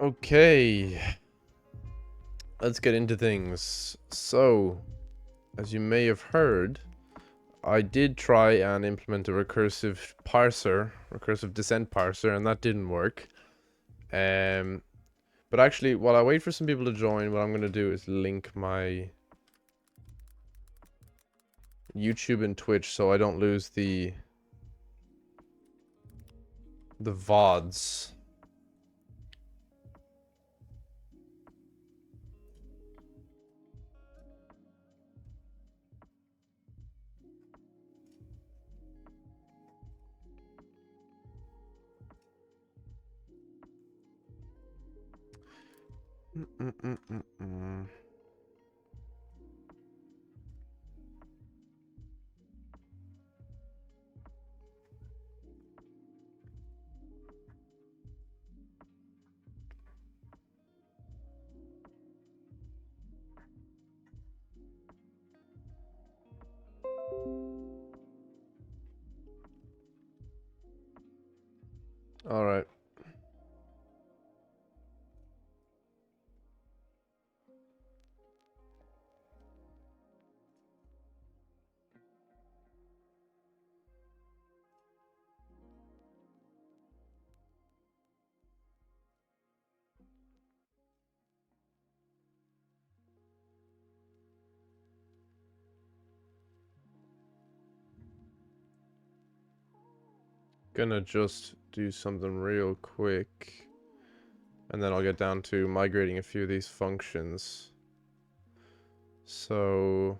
Okay, let's get into things. So, as you may have heard, I did try and implement a recursive parser, recursive descent parser, and that didn't work. But actually, while I wait for some people to join, what I'm going to do is link my YouTube and Twitch so I don't lose the VODs. All right. Gonna just do something real quick. And then I'll get down to migrating a few of these functions. So,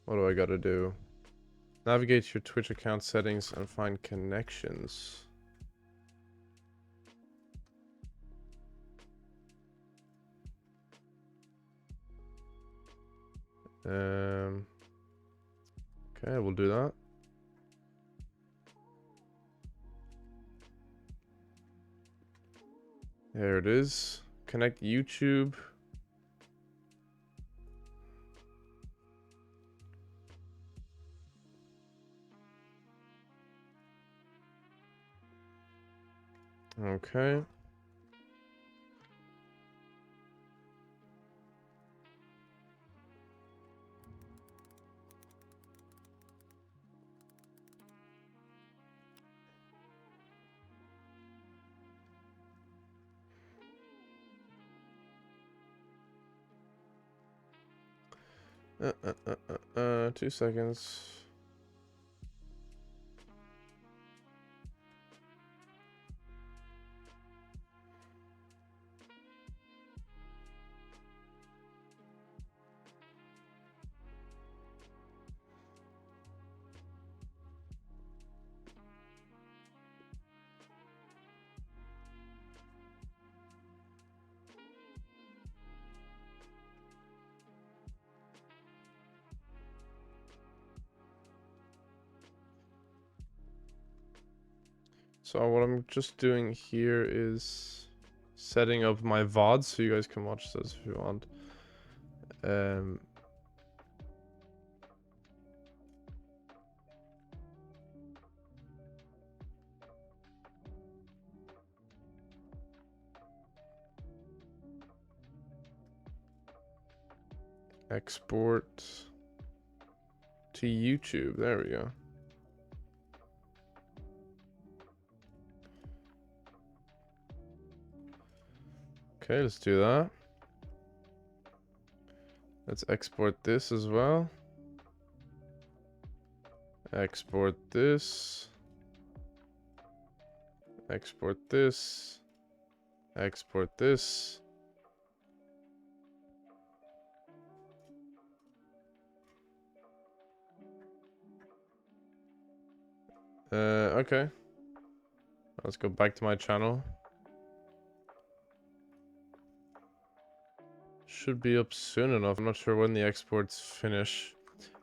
what do I gotta do? Navigate to your Twitch account settings and find connections. Okay, we'll do that. There it is. Connect YouTube. Okay. uh, 2 seconds. So what I'm just doing here is setting up my VODs so you guys can watch those if you want. Export to YouTube. There we go. Okay, let's do that. Let's export this as well. Export this. Export this. Export this. Okay. Let's go back to my channel. Should be up soon enough. I'm not sure when the exports finish.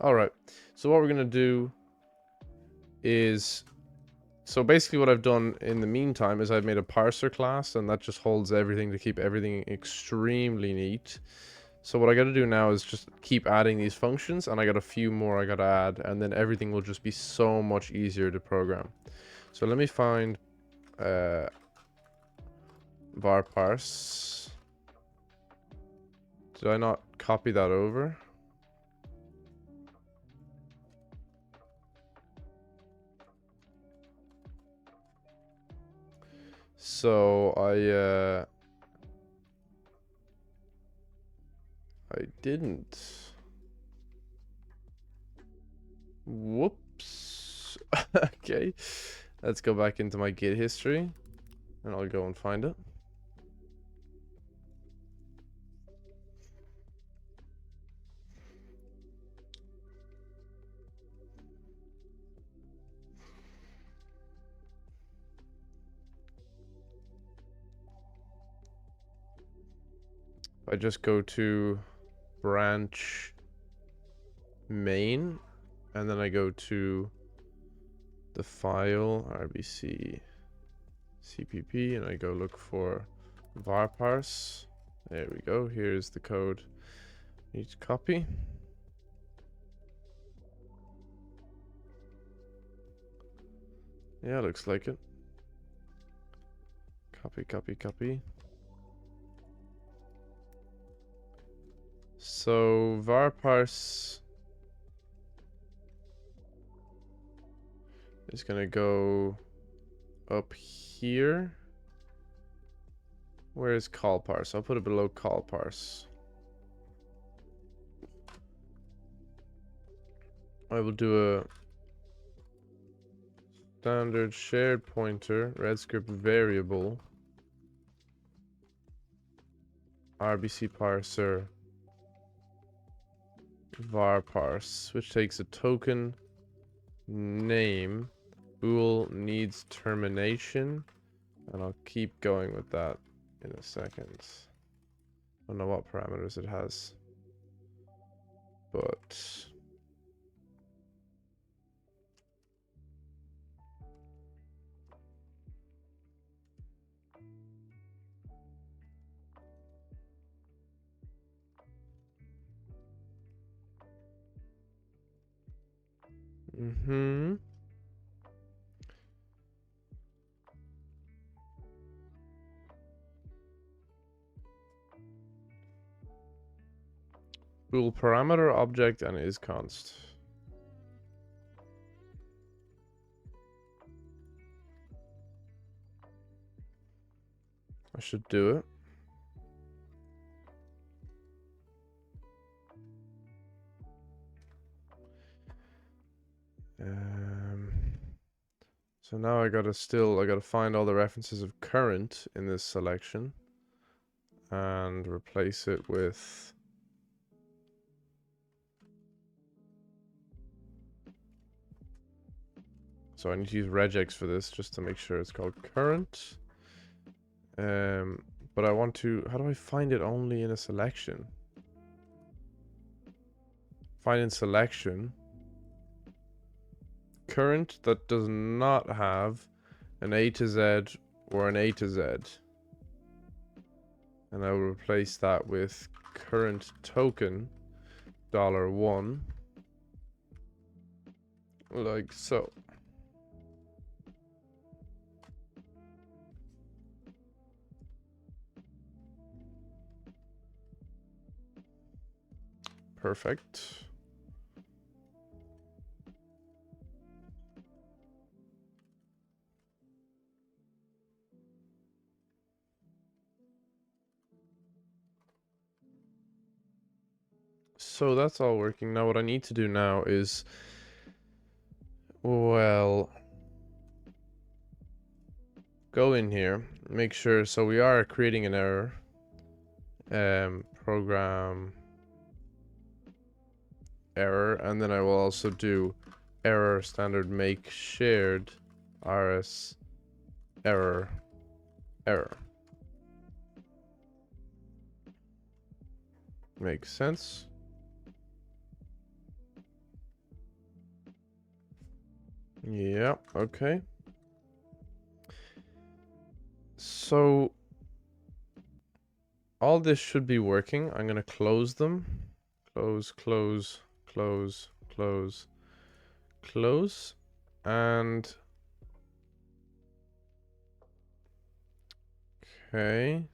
Alright. So what we're going to do is... So basically what I've done in the meantime is I've made a parser class, and that just holds everything to keep everything extremely neat. So what I got to do now is just keep adding these functions, and I got a few more I got to add, and then everything will just be so much easier to program. So let me find var parse. Did I not copy that over? So I didn't. Whoops. Okay. Let's go back into my Git history and I'll go and find it. I just go to branch main and then I go to the file rbc cpp and I go look for var parse. There we go. Here's the code. Need to copy. Yeah, looks like it. Copy, copy, copy. So var parse is gonna go up here. Where is call parse? I'll put it below call parse. I will do a standard shared pointer redscript variable rbc parser var parse, which takes a token name bool needs termination, and I'll keep going with that in a second. I don't know what parameters it has, but bool parameter object and is const. I should do it. So now I gotta find all the references of current in this selection and replace it with so I need to use regex for this just to make sure it's called current. But I want to, how do I find it only in a selection? Find in selection current that does not have an A to Z or an A to Z. And I will replace that with current token $1, like so. Perfect. So that's all working. Now what I need to do now is, well, go in here, make sure, so we are creating an error. Program error, and then I will also do error standard make shared rs error error. Makes sense. Yeah, okay. So all this should be working. I'm gonna close them. Close, close, close, close, close, and Okay.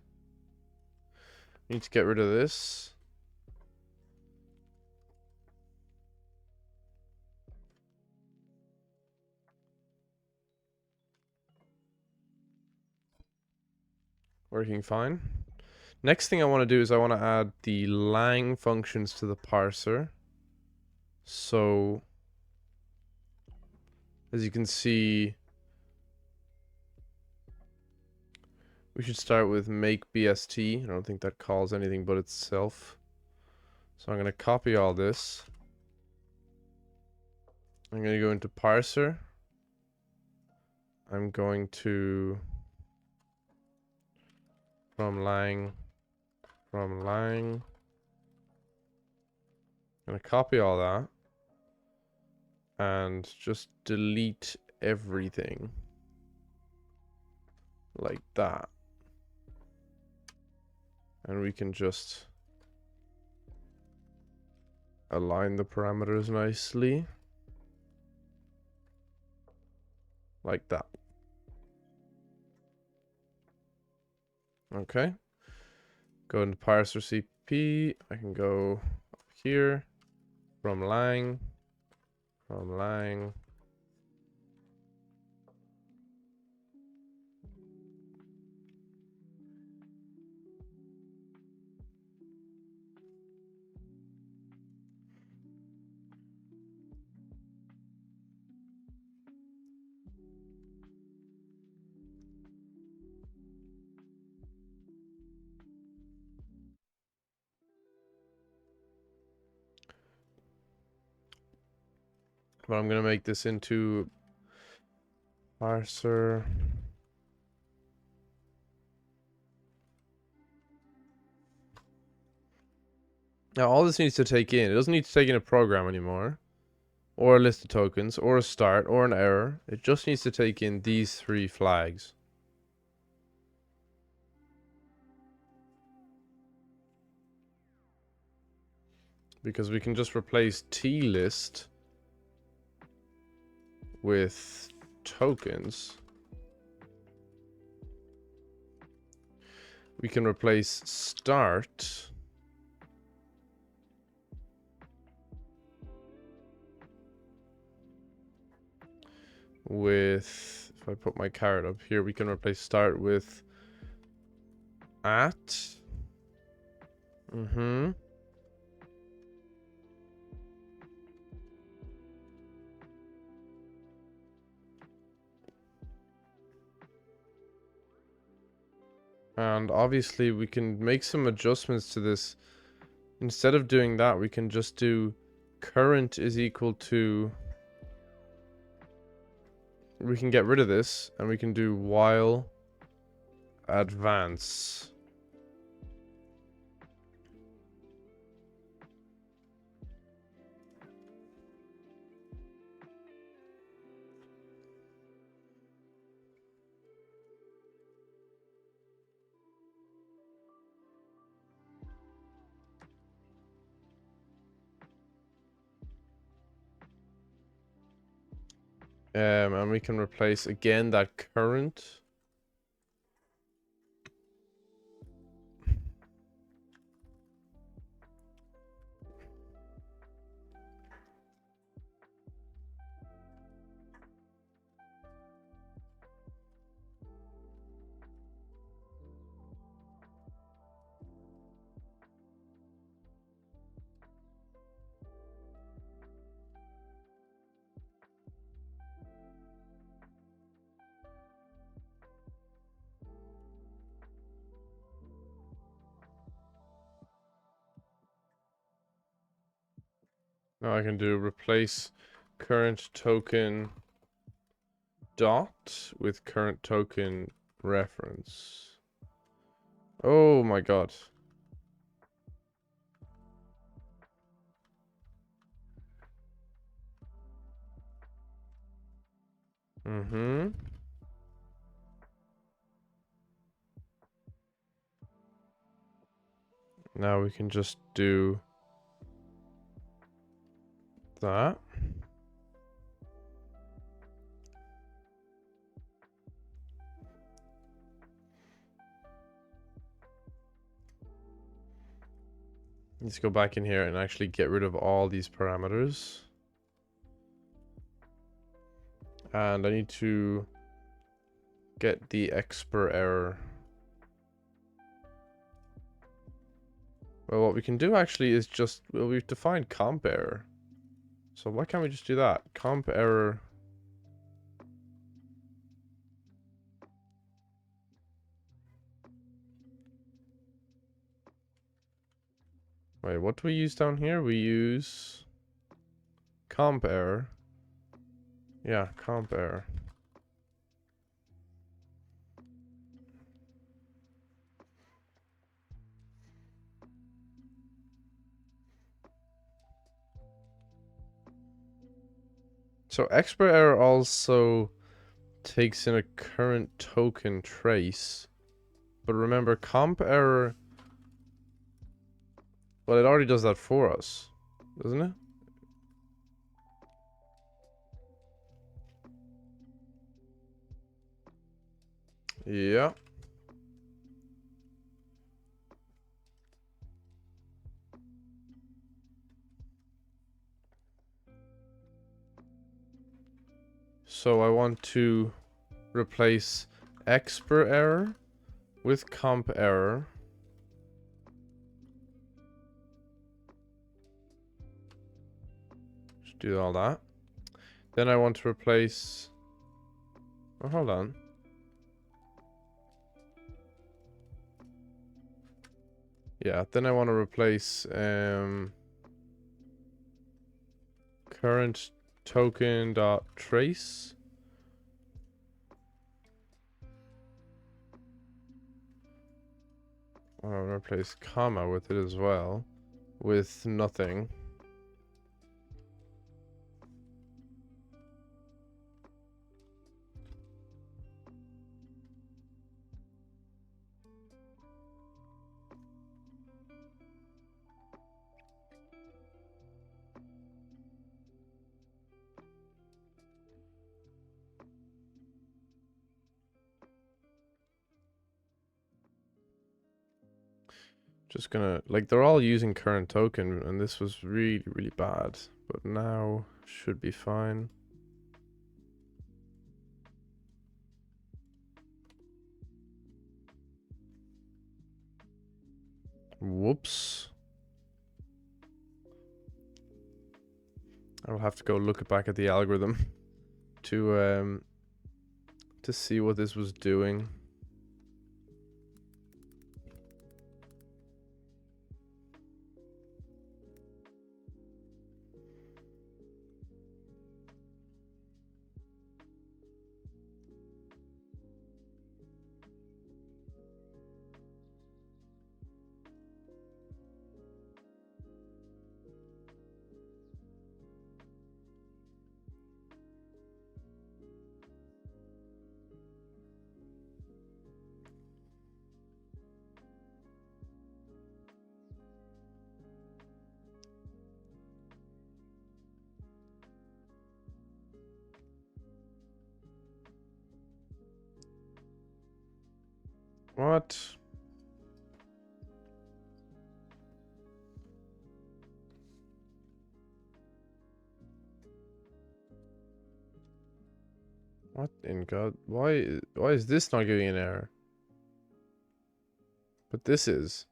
Need to get rid of this. Working fine. Next thing I want to do is I want to add the lang functions to the parser. So, as you can see, we should start with make BST. I don't think that calls anything but itself. So I'm going to copy all this. I'm going to go into parser. I'm going to from lang. I'm going to copy all that and just delete everything like that. And we can just align the parameters nicely like that. Okay. Go into parser CP. I can go up here from lang. But I'm going to make this into parser. Now all this needs to take in, it doesn't need to take in a program anymore, or a list of tokens, or a start, or an error. It just needs to take in these three flags. Because we can just replace TList with tokens. We can replace start with, if I put my caret up here, we can replace start with at. And obviously we can make some adjustments to this. Instead of doing that, we can just do current is equal to, we can get rid of this and we can do while advance. And we can replace again that current. Now I can do replace current token dot with current token reference. Oh my god. Now we can just do that. Let's go back in here and actually get rid of all these parameters. And I need to get the expr error. Well, what we can do actually is just, well, we've defined comp error. So why can't we just do that? Comp error. Wait, what do we use down here? We use comp error. Yeah, comp error. So expr error also takes in a current token trace. But remember, comp error, well, it already does that for us, doesn't it? Yeah. So I want to replace expr error with comp error. Just do all that. Then I want to replace... Oh, hold on. Yeah, then I want to replace current token dot trace. I'm gonna replace comma with it as well, with nothing. Just gonna, like, they're all using current token, and this was really, really bad. But now, should be fine. Whoops. I'll have to go look back at the algorithm to see what this was doing. What? What in God? Why is this not giving an error? But this is.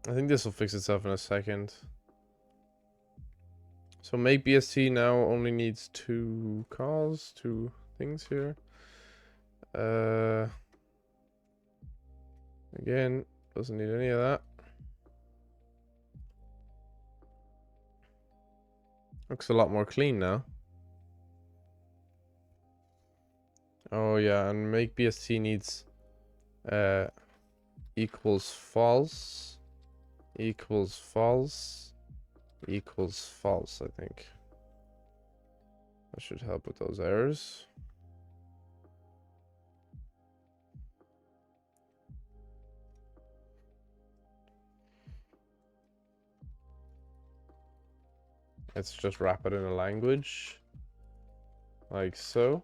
I think this will fix itself in a second. So make BST now only needs 2 calls, 2 things here. Again, doesn't need any of that. Looks a lot more clean now. Oh yeah, and make BST needs equals false, equals false, equals false, I think. That should help with those errors. Let's just wrap it in a language. like so.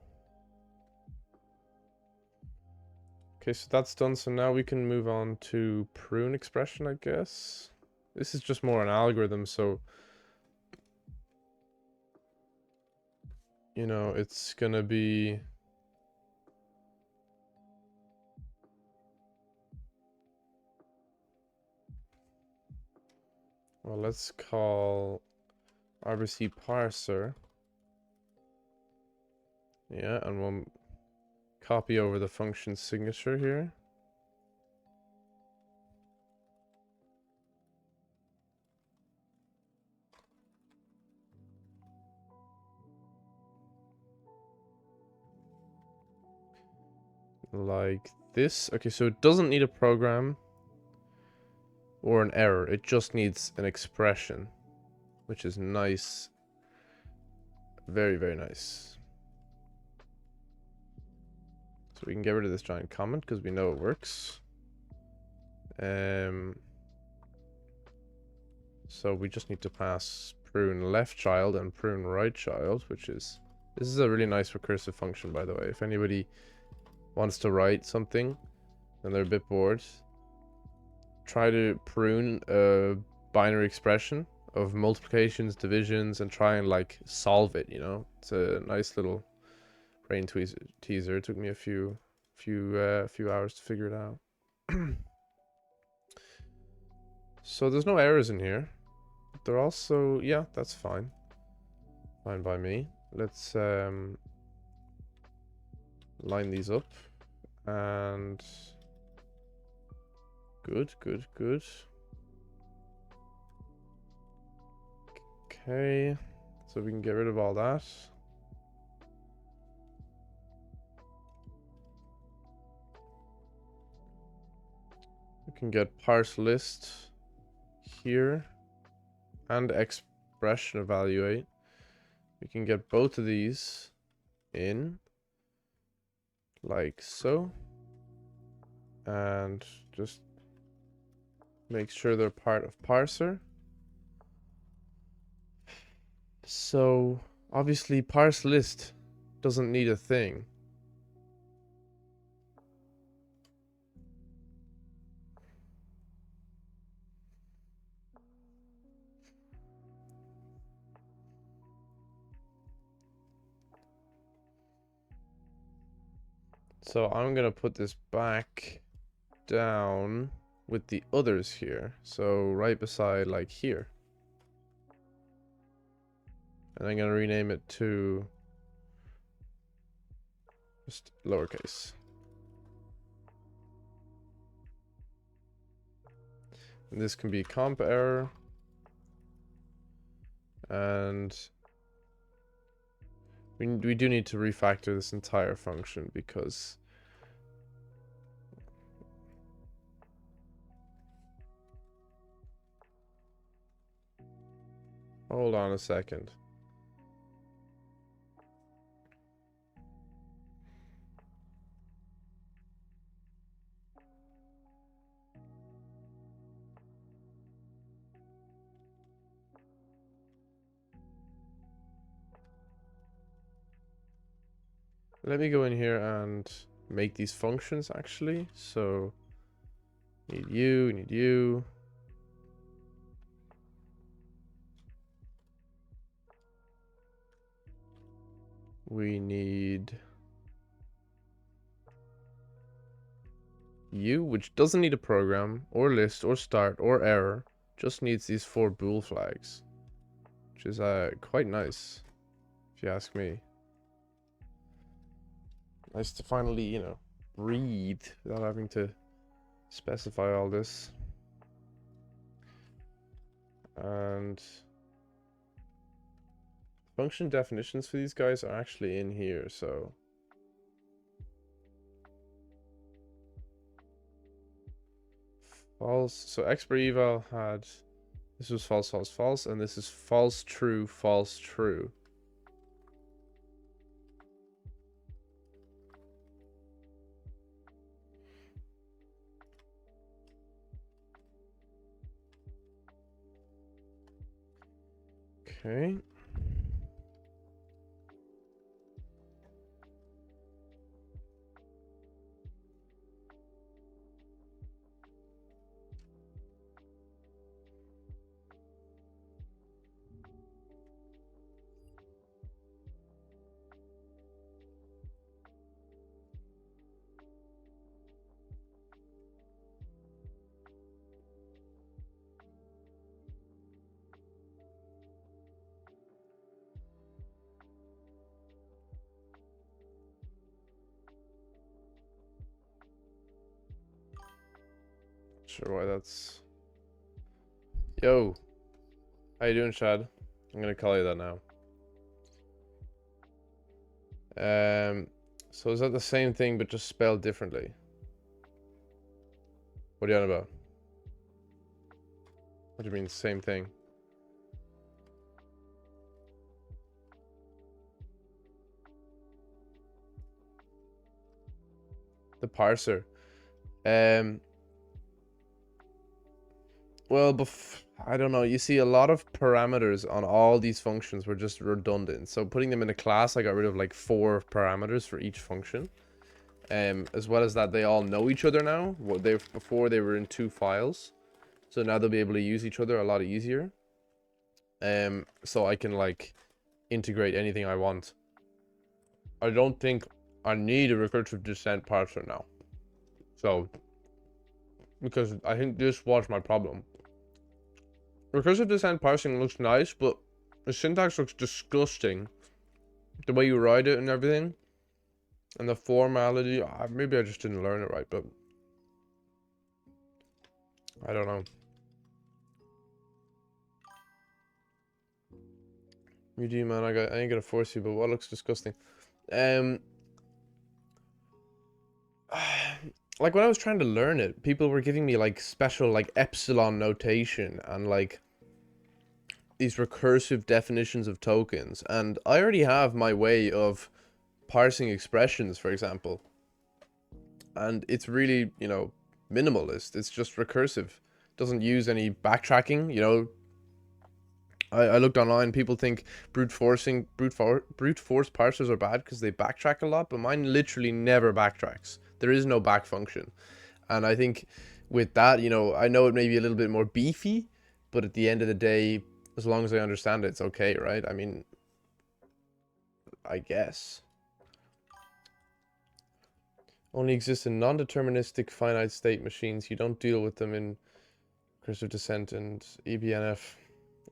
Okay, so that's done. So now we can move on to prune expression, I guess. This is just more an algorithm, so you know, it's gonna be well, let's call RBC parser. Yeah, and we'll copy over the function signature here. Like this. Okay, so it doesn't need a program or an error. It just needs an expression, which is nice. Very, very nice. So we can get rid of this giant comment because we know it works. So we just need to pass prune left child and prune right child, which is... This is a really nice recursive function, by the way. If anybody wants to write something and they're a bit bored, try to prune a binary expression of multiplications, divisions, and try and like solve it, you know? It's a nice little brain teaser. It took me a few hours to figure it out. So there's no errors in here. They're also, yeah, that's fine. Fine by me. Let's line these up. And good, good, good. Okay, so we can get rid of all that. We can get parse list here and expression evaluate. We can get both of these in like so, and just make sure they're part of parser. So obviously parse list doesn't need a thing. So I'm gonna put this back down with the others here. So right beside like here. And I'm gonna rename it to just lowercase. And this can be comp error. And we do need to refactor this entire function because hold on a second. Let me go in here and make these functions actually. So need you, need you. We need you, which doesn't need a program or list or start or error, just needs these 4 bool flags, which is quite nice, if you ask me. Nice to finally, you know, breathe without having to specify all this. And function definitions for these guys are actually in here, so false. So expr eval had this was false, false, false, and this is false, true, false, true. Okay. sure why that's... Yo. How you doing, Chad? I'm gonna call you that now. So is that the same thing but just spelled differently? What are you on about? What do you mean, same thing? The parser. Well, I don't know. You see, a lot of parameters on all these functions were just redundant. So putting them in a class, I got rid of like 4 parameters for each function. As well as that, they all know each other now. Before they were in 2 files. So now they'll be able to use each other a lot easier. So I can like integrate anything I want. I don't think I need a recursive descent parser now. So, because I think this was my problem. Recursive descent parsing looks nice, but the syntax looks disgusting. The way you write it and everything. And the formality. Maybe I just didn't learn it right, but I don't know. You do, man. I ain't gonna force you, but what looks disgusting? Like when I was trying to learn it, people were giving me like special like epsilon notation and like these recursive definitions of tokens, and I already have my way of parsing expressions, for example, and it's really, you know, minimalist. It's just recursive. Doesn't use any backtracking, you know. I looked online, people think brute force parsers are bad because they backtrack a lot, but mine literally never backtracks. There is no back function. And I think with that, you know, I know it may be a little bit more beefy, but at the end of the day, as long as I understand it, it's okay, right? I mean, I guess. Only exists in non-deterministic finite state machines. You don't deal with them in recursive descent and EBNF.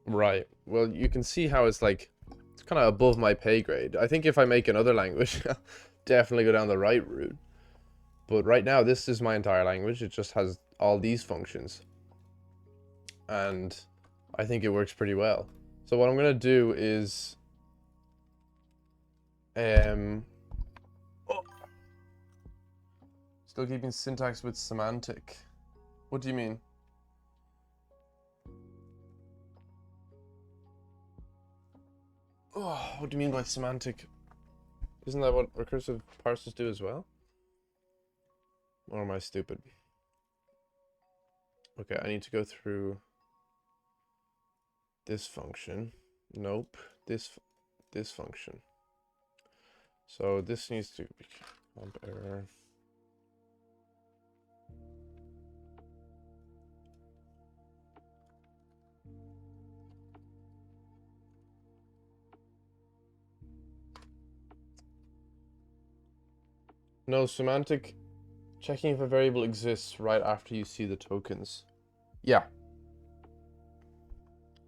Right. Well, you can see how it's like, it's kind of above my pay grade. I think if I make another language, I'll definitely go down the right route. But right now, this is my entire language. It just has all these functions. And I think it works pretty well. So what I'm going to do is... Still keeping syntax with semantic. What do you mean? Oh, what do you mean by semantic? Isn't that what recursive parsers do as well? Or am I stupid? Okay, I need to go through this function. Nope. This function. So this needs to be comp error. No, semantic. Checking if a variable exists right after you see the tokens. Yeah.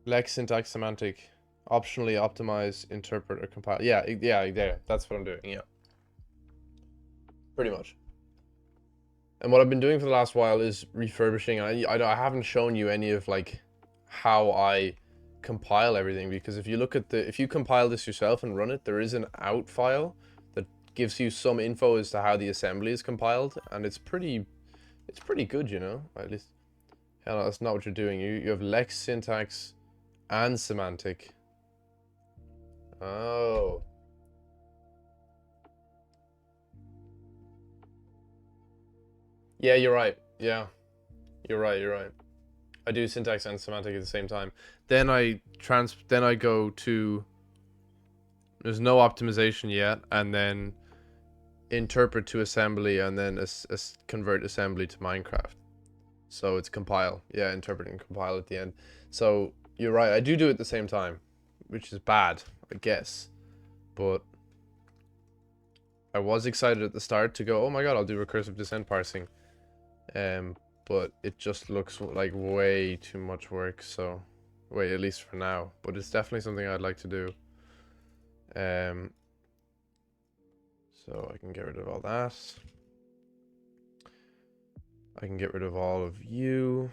Lex, syntax, semantic. Optionally optimize, interpret, or compile. Yeah. That's what I'm doing. Yeah. Pretty much. And what I've been doing for the last while is refurbishing. I haven't shown you any of like how I compile everything, because if you look at if you compile this yourself and run it, there is an out file that gives you some info as to how the assembly is compiled, and it's pretty good, you know. At least, hell, that's not what you're doing. You have Lex, syntax, and semantic. Oh. Yeah, you're right. Yeah, you're right. I do syntax and semantic at the same time. Then I go to, there's no optimization yet, and then interpret to assembly, and then convert assembly to Minecraft. So it's compile. Yeah, interpret and compile at the end. So you're right. I do it at the same time, which is bad, I guess. But I was excited at the start to go, oh my god, I'll do recursive descent parsing. But it just looks like way too much work, so wait, at least for now. But it's definitely something I'd like to do. So I can get rid of all that. I can get rid of all of you.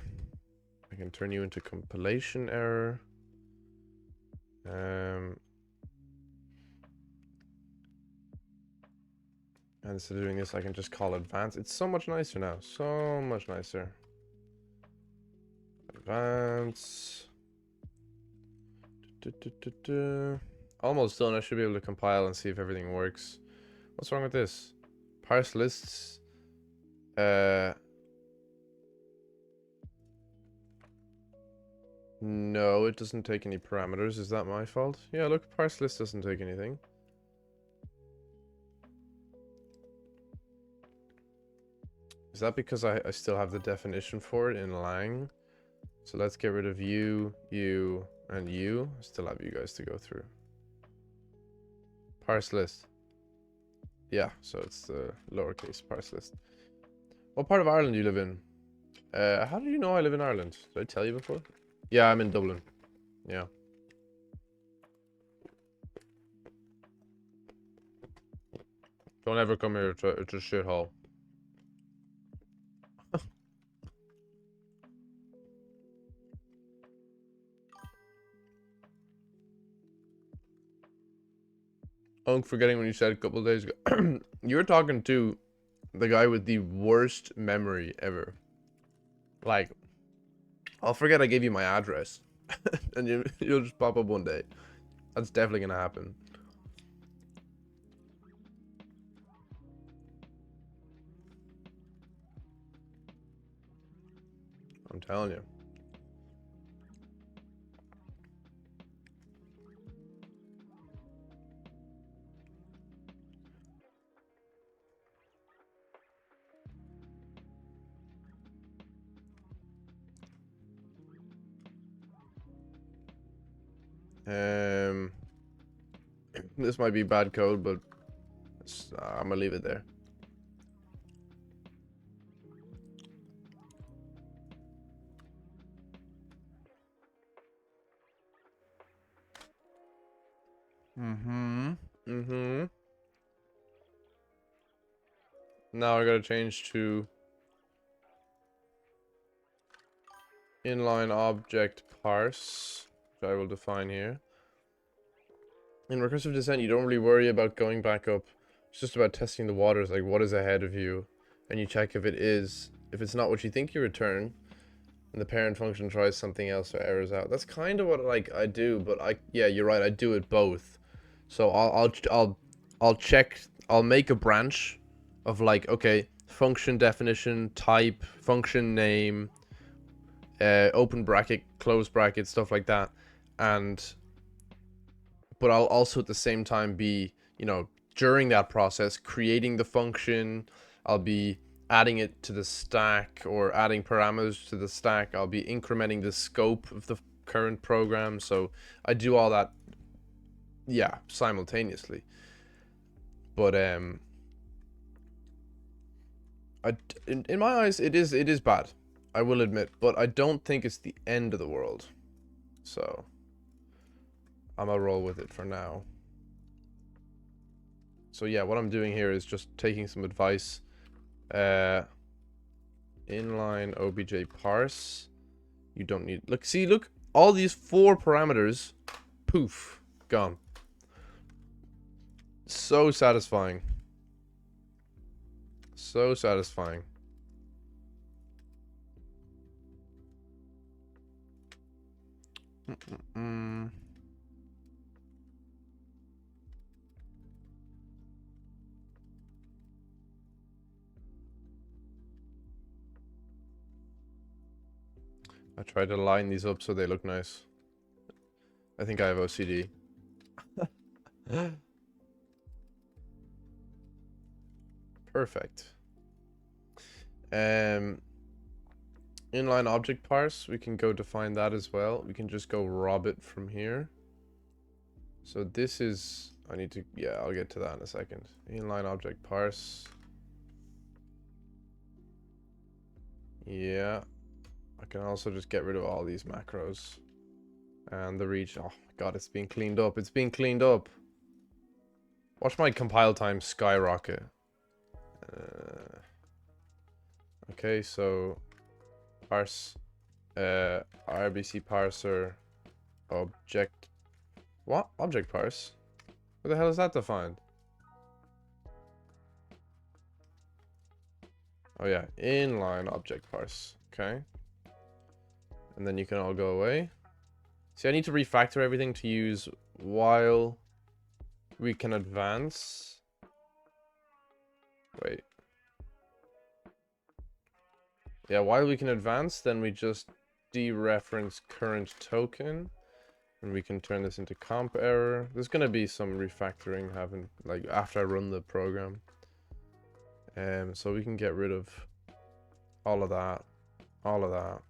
I can turn you into compilation error. And instead of doing this, I can just call advanced. It's so much nicer now. So much nicer. Advance. Almost done. I should be able to compile and see if everything works. What's wrong with this? Parse lists. No, it doesn't take any parameters. Is that my fault? Yeah, look, parse list doesn't take anything. Is that because I still have the definition for it in Lang? So let's get rid of you, and you. I still have you guys to go through. Parse list. Yeah, so it's the lowercase parse list. What part of Ireland do you live in? How do you know I live in Ireland? Did I tell you before? Yeah, I'm in Dublin. Yeah. Don't ever come here. It's a shithole. Forgetting when you said a couple of days ago. You were talking to the guy with the worst memory ever. Like, I'll forget I gave you my address. And you'll just pop up one day. That's definitely gonna happen. I'm telling you. This might be bad code, but I'm gonna leave it there. Now I gotta change to inline object parse, which I will define here. In recursive descent, you don't really worry about going back up. It's just about testing the waters, like what is ahead of you, and you check if it is. If it's not what you think, you return, and the parent function tries something else or errors out. That's kind of what like I do, but yeah, you're right. I do it both. So I'll check. I'll make a branch of like, okay, function definition, type, function name, open bracket, close bracket, stuff like that, but I'll also at the same time be, you know, during that process, creating the function. I'll be adding it to the stack or adding parameters to the stack. I'll be incrementing the scope of the current program. So I do all that, yeah, simultaneously. But in my eyes, it is bad. I will admit, but I don't think it's the end of the world. So I'm gonna roll with it for now. So yeah, what I'm doing here is just taking some advice. Inline obj parse. You don't need, look, see, look, all these 4 parameters, poof, gone. So satisfying. So satisfying. I tried to line these up so they look nice. I think I have OCD. Perfect. Inline object parse, we can go define that as well. We can just go rob it from here. So this is, I need to, yeah, I'll get to that in a second. Inline object parse. Yeah. I can also just get rid of all these macros. And the reach, oh my god, it's being cleaned up. It's being cleaned up. Watch my compile time skyrocket. Okay, so parse RBC parser object. What? Object parse? What the hell is that defined? Oh yeah, inline object parse. Okay. And then you can all go away. See, I need to refactor everything to use while we can advance. Wait. Yeah, while we can advance, then we just dereference current token. And we can turn this into comp error. There's gonna be some refactoring having, like, after I run the program. So we can get rid of all of that. All of that.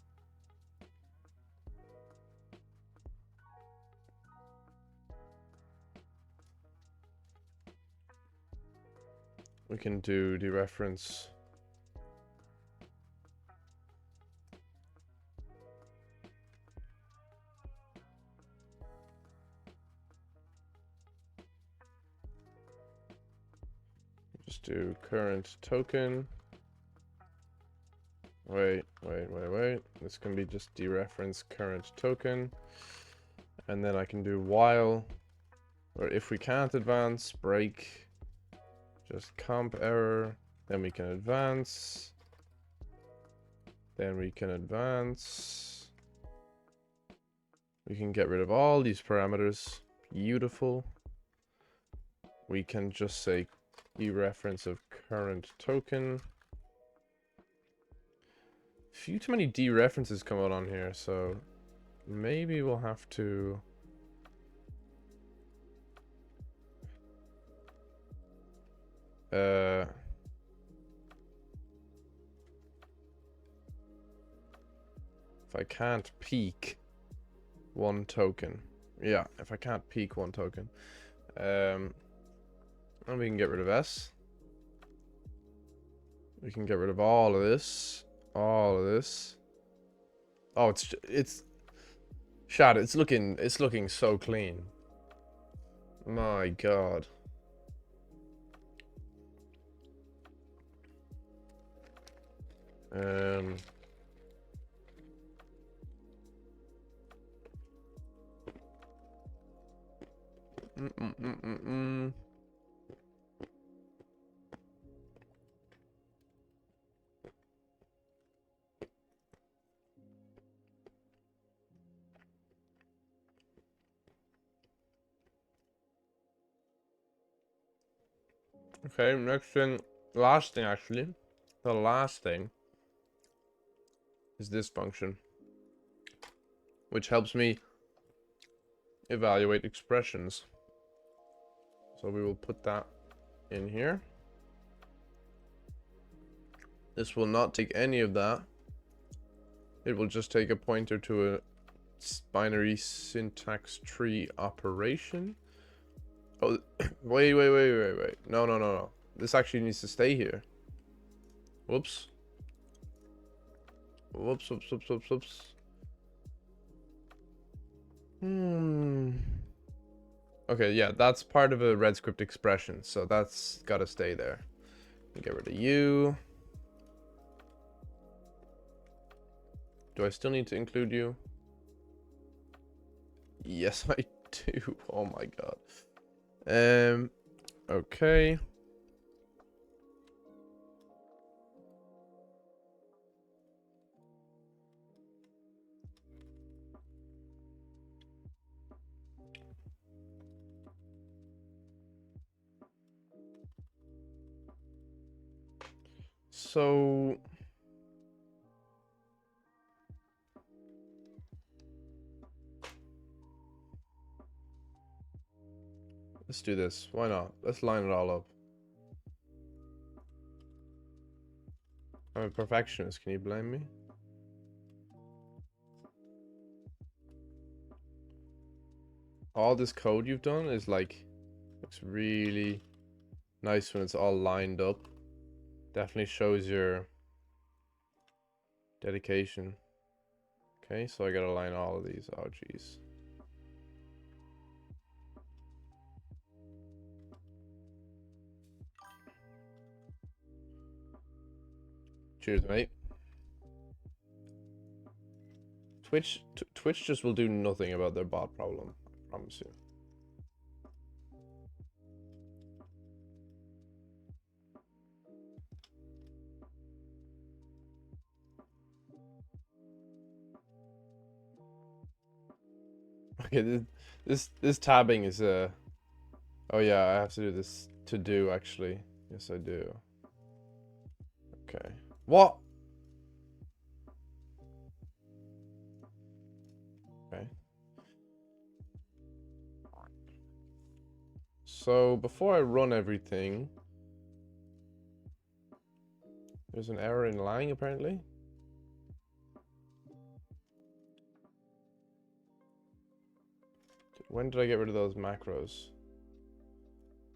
We can do dereference. Just do current token. Wait. This can be just dereference current token. And then I can do while, or if we can't advance, break. Just comp error. Then we can advance. Then we can advance. We can get rid of all these parameters. Beautiful. We can just say dereference of current token. Few too many dereferences come out on here, so maybe we'll have to if I can't peak one token. Yeah, if I can't peak one token. And we can get rid of S. We can get rid of all of this. All of this. Oh, it's Shad, it's looking so clean. My god. Um Okay, next thing, last thing actually. The last thing is this function, which helps me evaluate expressions. So we will put that in here. This will not take any of that. It will just take a pointer to a binary syntax tree operation. Oh, wait. No. This actually needs to stay here. Whoops. Okay, yeah, that's part of a Redscript expression, so that's gotta stay there. Get rid of you. Do I still need to include you? Yes, I do. Oh my god. Okay. So let's do this. Why not? Let's line it all up. I'm a perfectionist. Can you blame me? All this code you've done is like, looks really nice when it's all lined up. Definitely shows your dedication. Okay, so I gotta line all of these. Oh, jeez. Cheers, mate. Twitch just will do nothing about their bot problem. I promise you. Okay, this tabbing is oh yeah, I have to do this to do actually. Yes, I do. Okay. What? Okay. So before I run everything, there's an error in Lang apparently. When did I get rid of those macros?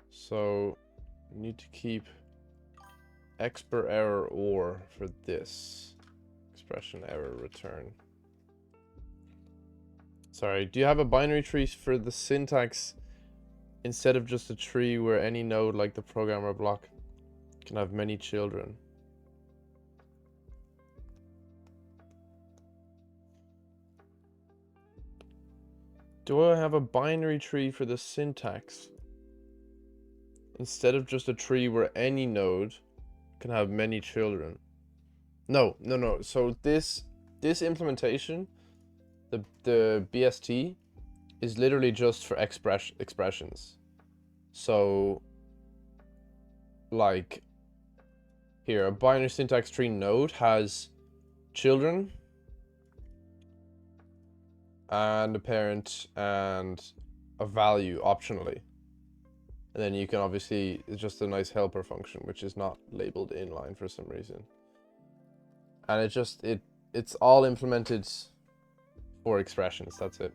So I need to keep expr error or for this expression error return. Sorry, do you have a binary tree for the syntax instead of just a tree where any node like the programmer block can have many children? Do I have a binary tree for the syntax instead of just a tree where any node can have many children? No. So this implementation, the BST, is literally just for expressions. So, like, here, a binary syntax tree node has children and a parent and a value optionally. And then you can obviously, it's just a nice helper function, which is not labeled inline for some reason. And it's all implemented for expressions, that's it.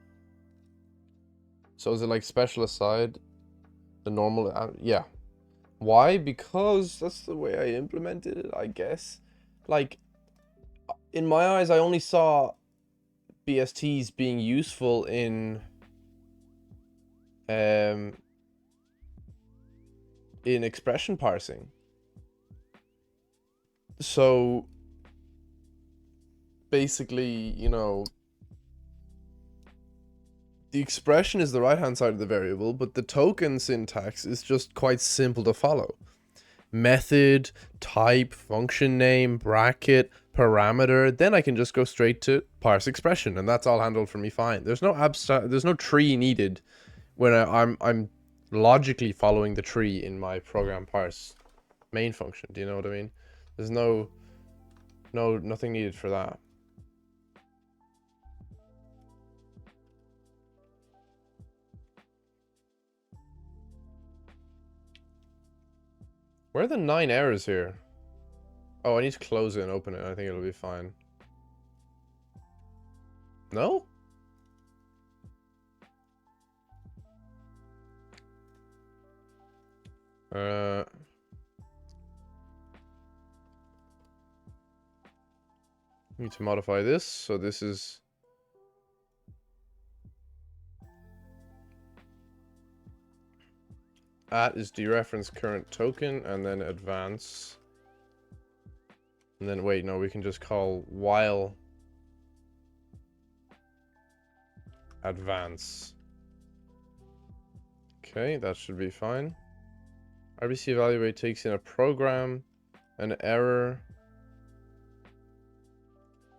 So is it like special aside? The normal, yeah. Why? Because that's the way I implemented it, I guess. Like, in my eyes, I only saw BSTs being useful in expression parsing. So basically, you know, the expression is the right-hand side of the variable, but the token syntax is just quite simple to follow. Method, type, function name, bracket, parameter, then I can just go straight to parse expression, and that's all handled for me fine. There's no tree needed when I'm logically following the tree in my program parse main function. Do you know what I mean? There's nothing needed for that. Where are the 9 errors here? Oh, I need to close it and open it. I think it'll be fine. No? Need to modify this. So this is at is dereference current token and then advance. And then wait, no, we can just call while advance. Okay, that should be fine. RBC evaluate takes in a program, an error,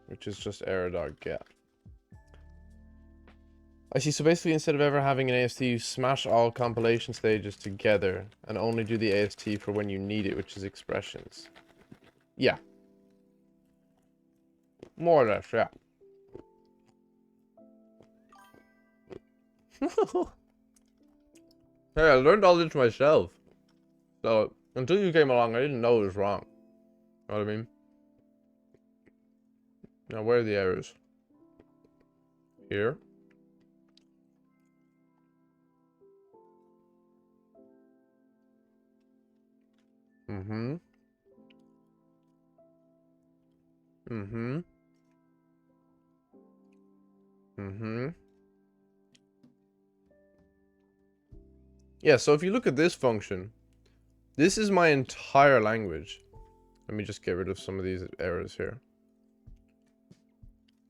which is just error.get. I see, so basically instead of ever having an AST, you smash all compilation stages together and only do the AST for when you need it, which is expressions. Yeah. More or less, yeah. Hey, I learned all this myself. So, until you came along, I didn't know it was wrong. Know what I mean? Now, where are the errors? Here. Mm-hmm. Mm-hmm. Mm-hmm. Yeah, so if you look at this function, this is my entire language. Let me just get rid of some of these errors here.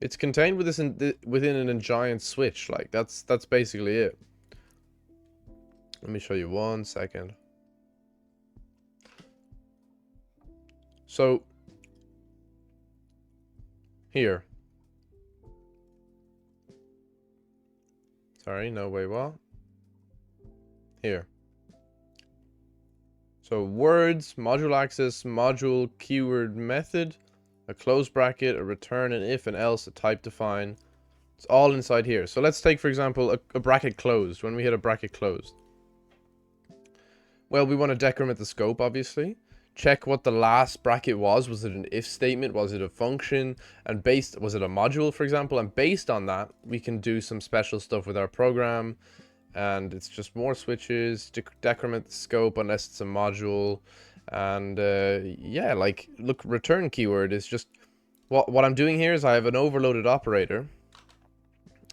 It's contained within a giant switch. Like that's basically it. Let me show you 1 second. So here. Sorry, no, wait, what? Here. So words, module access, module, keyword, method, a close bracket, a return, an if, and else, a type define. It's all inside here. So let's take, for example, a bracket closed. When we hit a bracket closed. Well, we want to decrement the scope, obviously. Check what the last bracket was. Was it an if statement? Was it a function? And was it a module, for example? And based on that, we can do some special stuff with our program. And it's just more switches, decrement the scope unless it's a module. And yeah, like, look, return keyword is just... What I'm doing here is I have an overloaded operator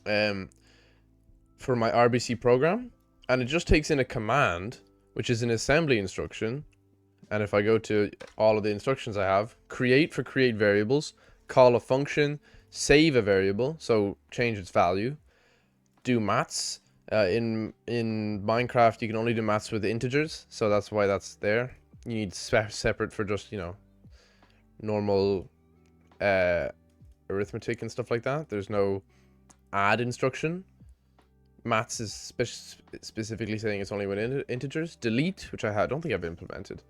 for my RBC program. And it just takes in a command, which is an assembly instruction. And if I go to all of the instructions I have, create for create variables, call a function, save a variable, so change its value, do maths. In Minecraft, you can only do maths with integers, so that's why that's there. You need separate for just, you know, normal arithmetic and stuff like that. There's no add instruction. Maths is specifically saying it's only with integers. Delete, which I don't think I've implemented.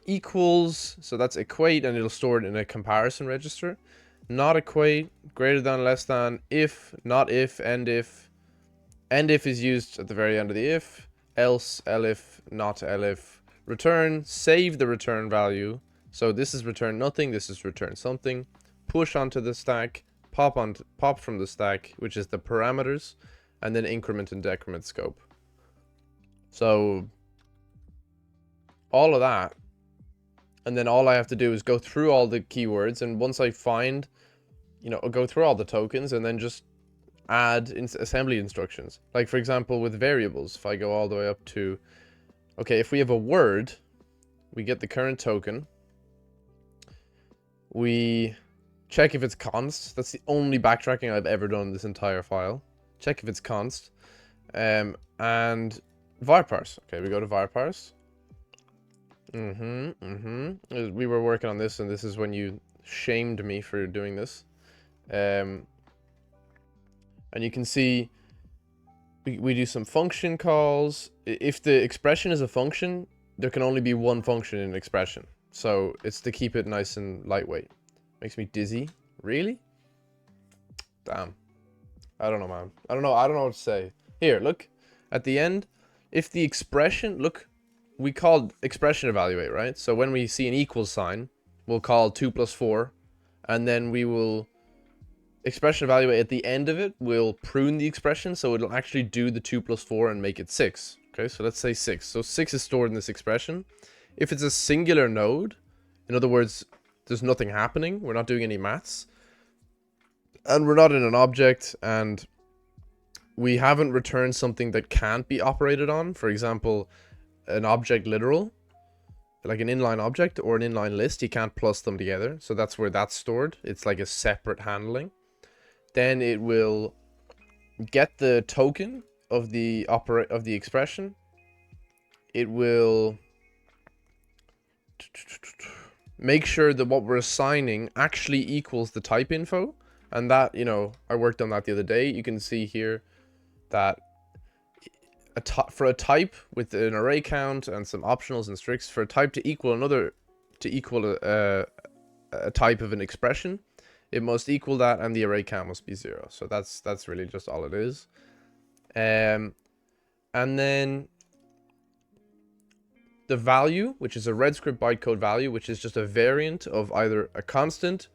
Equals, so that's equate, and it'll store it in a comparison register. Not equate, greater than, less than, if, not if, end if. End if is used at the very end of the if. Else, elif, not elif. Return, save the return value. So this is return nothing, this is return something. Push onto the stack, pop from the stack, which is the parameters, and then increment and decrement scope. So all of that, and then all I have to do is go through all the keywords, and once I find, you know, I'll go through all the tokens and then just add assembly instructions. Like, for example, with variables, if I go all the way up to, okay, if we have a word, we get the current token, we check if it's const. That's the only backtracking I've ever done in this entire file. Check if it's const, and varparse. Okay, we go to varparse. We were working on this, and this is when you shamed me for doing this. And you can see we do some function calls. If the expression is a function, there can only be one function in an expression. So it's to keep it nice and lightweight. Makes me dizzy. Really? Damn. I don't know, man. I don't know what to say. Here, look. At the end, if the expression, look, we called expression evaluate, right? So when we see an equal sign, we'll call 2 plus 4, and then we will expression evaluate at the end of it will prune the expression, so it'll actually do the 2 plus 4 and make it 6. Okay, so let's say 6. So 6 is stored in this expression. If it's a singular node, in other words, there's nothing happening, we're not doing any maths, and we're not in an object, and we haven't returned something that can't be operated on, for example, an object literal, like an inline object or an inline list, you can't plus them together, so that's where that's stored. It's like a separate handling. Then it will get the token of the expression. It will make sure that what we're assigning actually equals the type info. And that, you know, I worked on that the other day. You can see here that for a type with an array count and some optionals and stricts, for a type to equal a type of an expression, it must equal that, and the array count must be 0. So that's really just all it is. And then the value, which is a RedScript bytecode value, which is just a variant of either a constant,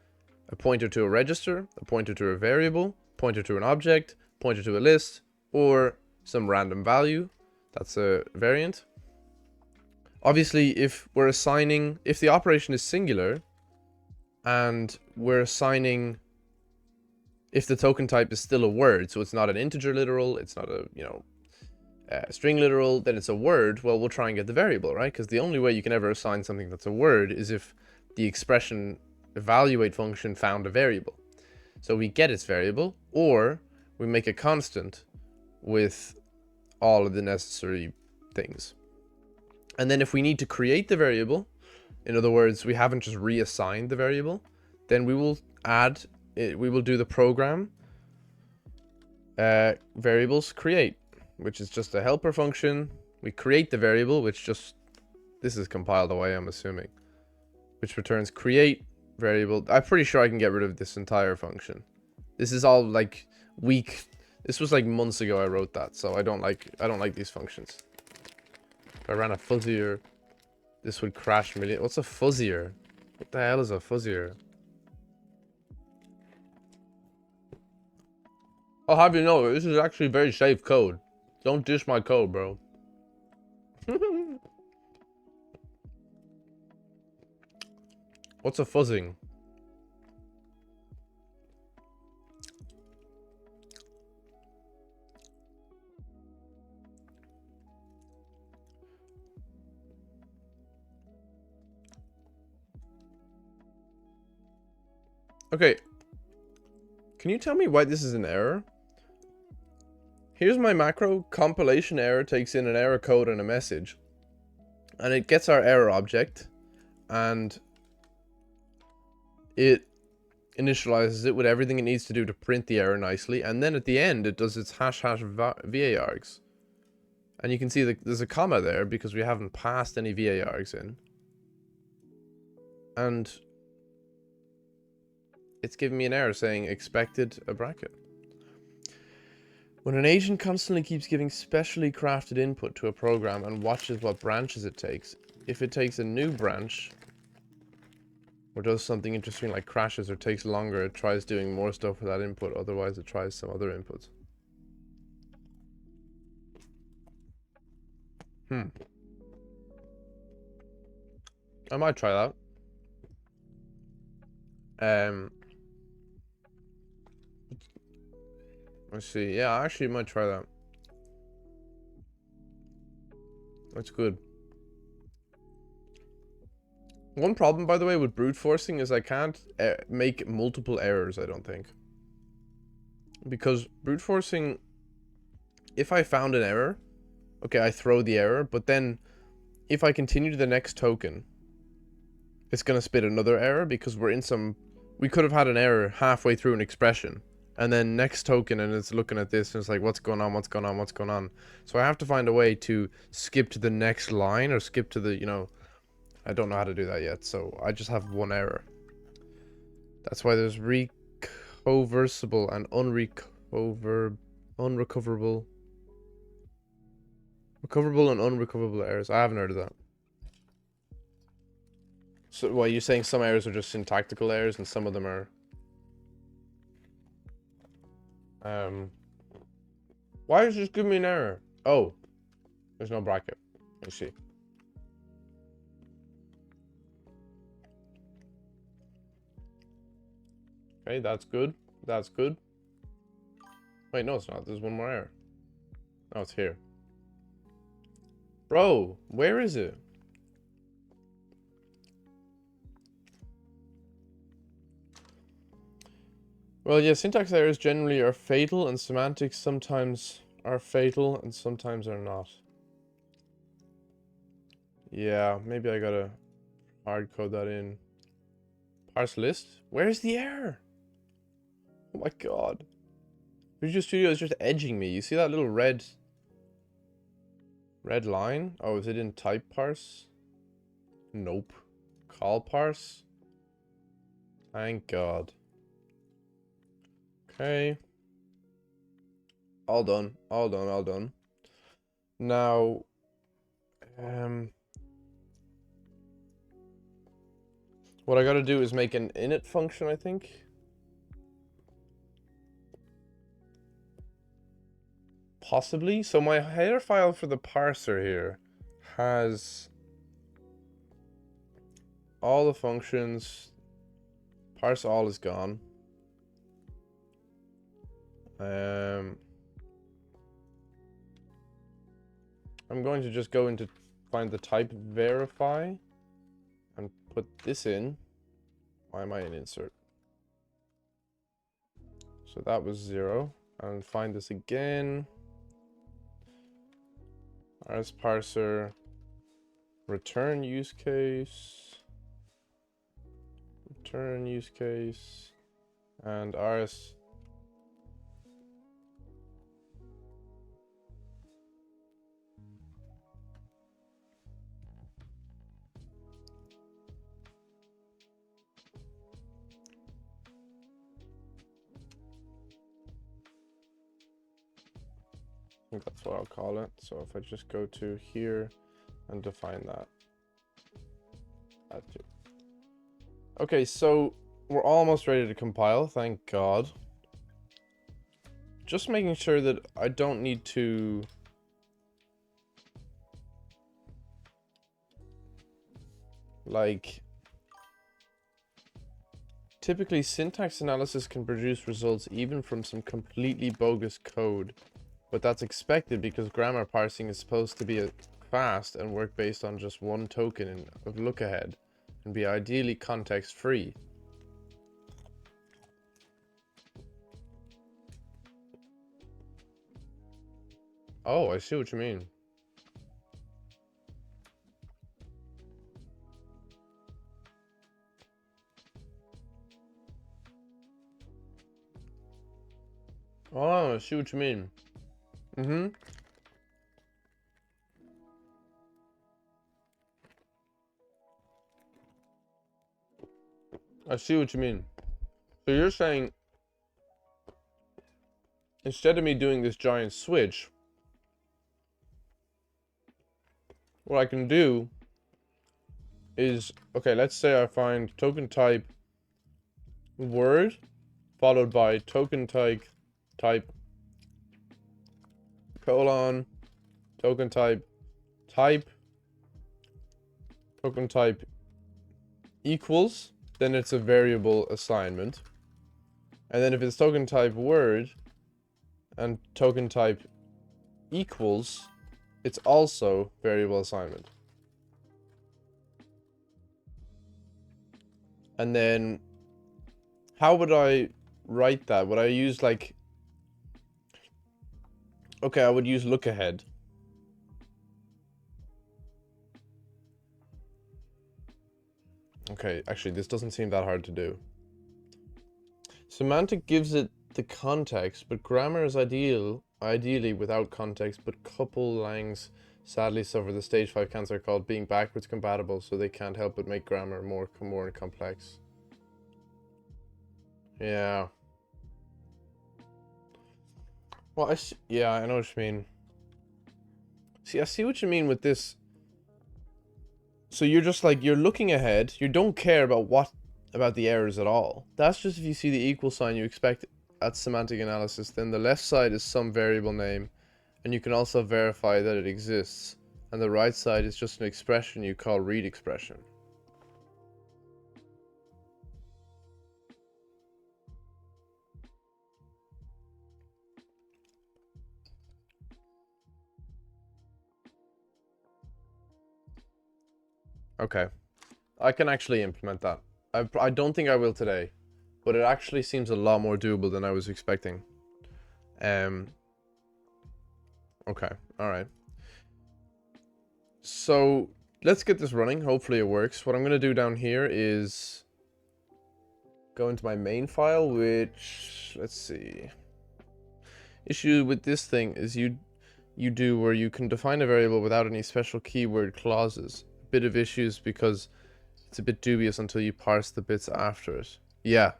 a pointer to a register, a pointer to a variable, pointer to an object, pointer to a list, or some random value. That's a variant. Obviously, if the operation is singular, and we're assigning, if the token type is still a word, so it's not an integer literal, it's not a, you know, string literal, then it's a word, well, we'll try and get the variable, right? Because the only way you can ever assign something that's a word is if the expression evaluate function found a variable. So we get its variable, or we make a constant with all of the necessary things. And then if we need to create the variable, in other words, we haven't just reassigned the variable, then we will add it, we will do the program variables create, which is just a helper function. We create the variable, which just, this is compiled away, I'm assuming, which returns create variable. I'm pretty sure I can get rid of this entire function. This is all like weak. This was like months ago I wrote that, so I don't like these functions. If I ran a fuzzier, this would crash million. What's a fuzzier? What the hell is a fuzzier? I'll have you know, this is actually very safe code. Don't dish my code, bro. What's a fuzzing? Okay. Can you tell me why this is an error? Here's my macro. Compilation error takes in an error code and a message. And it gets our error object. And it initializes it with everything it needs to do to print the error nicely. And then at the end, it does its hash VARGs. And you can see that there's a comma there because we haven't passed any VARGs in. And it's giving me an error saying expected a bracket. When an agent constantly keeps giving specially crafted input to a program and watches what branches it takes, if it takes a new branch or does something interesting like crashes or takes longer, it tries doing more stuff with that input, otherwise it tries some other inputs. I might try that. Let's see. Yeah, I actually might try that. That's good. One problem, by the way, with brute forcing is I can't make multiple errors, I don't think. Because brute forcing, if I found an error, okay, I throw the error, but then if I continue to the next token, it's going to spit another error because we're in some... We could have had an error halfway through an expression. And then next token, and it's looking at this, and it's like, what's going on, what's going on, what's going on? So I have to find a way to skip to the next line, or skip to the, you know... I don't know how to do that yet, so I just have one error. That's why there's recoversible and unrecoverable... Recoverable and unrecoverable errors. I haven't heard of that. So, what, you're saying some errors are just syntactical errors, and some of them are... Why is this giving me an error? Oh, there's no bracket. Let's see. Okay, that's good. That's good. Wait, no, it's not. There's one more error. Oh, it's here. Bro, where is it? Well, yeah, syntax errors generally are fatal, and semantics sometimes are fatal and sometimes are not. Yeah, maybe I gotta hard code that in. Parse list? Where's the error? Oh my god. Visual Studio is just edging me. You see that little red line? Oh, is it in type parse? Nope. Call parse? Thank god. Okay. All done. All done. All done. Now, what I gotta do is make an init function, I think. Possibly. So my header file for the parser here has all the functions. Parse all is gone. I'm going to just go into find the type verify and put this in. Why am I in insert? So that was 0. And find this again. Rs parser. Return use case. Return use case. And rs. I think that's what I'll call it. So if I just go to here and define that. That too. Okay, so we're almost ready to compile, thank God. Just making sure that I don't need to... Like... Typically, syntax analysis can produce results even from some completely bogus code. But that's expected because grammar parsing is supposed to be fast and work based on just one token of look ahead and be ideally context free. Oh, I see what you mean. Oh, I see what you mean. Mm-hmm. I see what you mean. So you're saying, instead of me doing this giant switch, what I can do is, okay, let's say I find token type word, followed by token type colon, token type token type equals, then it's a variable assignment. And then if it's token type word and token type equals, it's also variable assignment. And then how would I write that? Would I use like, okay, I would use look ahead. Okay, actually, this doesn't seem that hard to do. Semantic gives it the context, but grammar is ideally without context, but couple langs sadly suffer the stage 5 cancer called being backwards compatible, so they can't help but make grammar more complex. Yeah. Well, yeah, I know what you mean. See, I see what you mean with this. So you're just like, you're looking ahead. You don't care about the errors at all. That's just if you see the equal sign you expect at semantic analysis. Then the left side is some variable name, and you can also verify that it exists. And the right side is just an expression you call read expression. Okay, I can actually implement that. I don't think I will today, but it actually seems a lot more doable than I was expecting. Okay, alright. So, let's get this running. Hopefully it works. What I'm going to do down here is go into my main file, which, let's see. Issue with this thing is you do where you can define a variable without any special keyword clauses. A bit of issues because it's a bit dubious until you parse the bits after it. Yeah.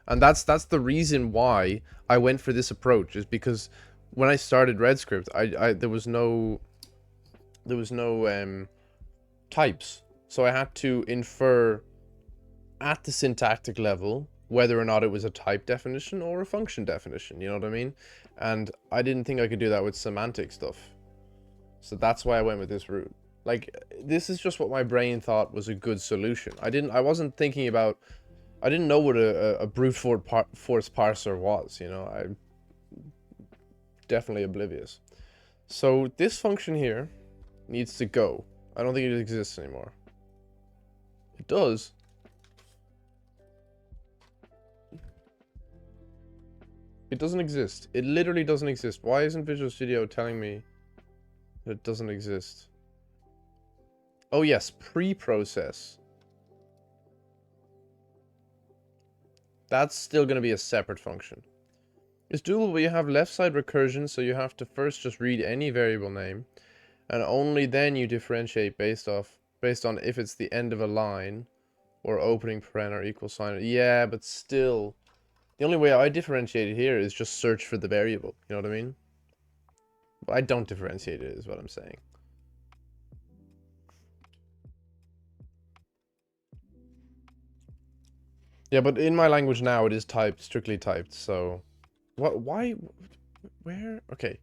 And that's the reason why I went for this approach, is because when I started Redscript, there was no types. So I had to infer at the syntactic level whether or not it was a type definition or a function definition, you know what I mean? And I didn't think I could do that with semantic stuff. So that's why I went with this route. Like, this is just what my brain thought was a good solution. I didn't know what a brute force parser was, you know? I'm definitely oblivious. So this function here needs to go. I don't think it exists anymore. It does. It doesn't exist. It literally doesn't exist. Why isn't Visual Studio telling me that it doesn't exist? Oh yes, pre-process. That's still going to be a separate function. It's doable, but you have left side recursion, so you have to first just read any variable name, and only then you differentiate based on if it's the end of a line or opening paren or equal sign. Yeah, but still, the only way I differentiate it here is just search for the variable. You know what I mean? But I don't differentiate it, is what I'm saying. Yeah, but in my language now, it is typed, strictly typed, so... What, why, where? Okay.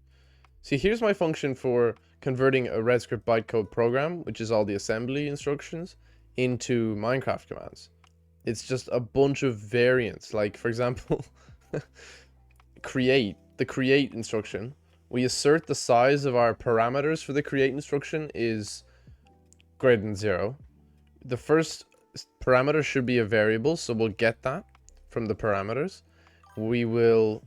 See, here's my function for converting a Redscript bytecode program, which is all the assembly instructions, into Minecraft commands. It's just a bunch of variants. Like, for example, create. The create instruction. We assert the size of our parameters for the create instruction is greater than 0. The first parameter should be a variable, so we'll get that from the parameters. We will...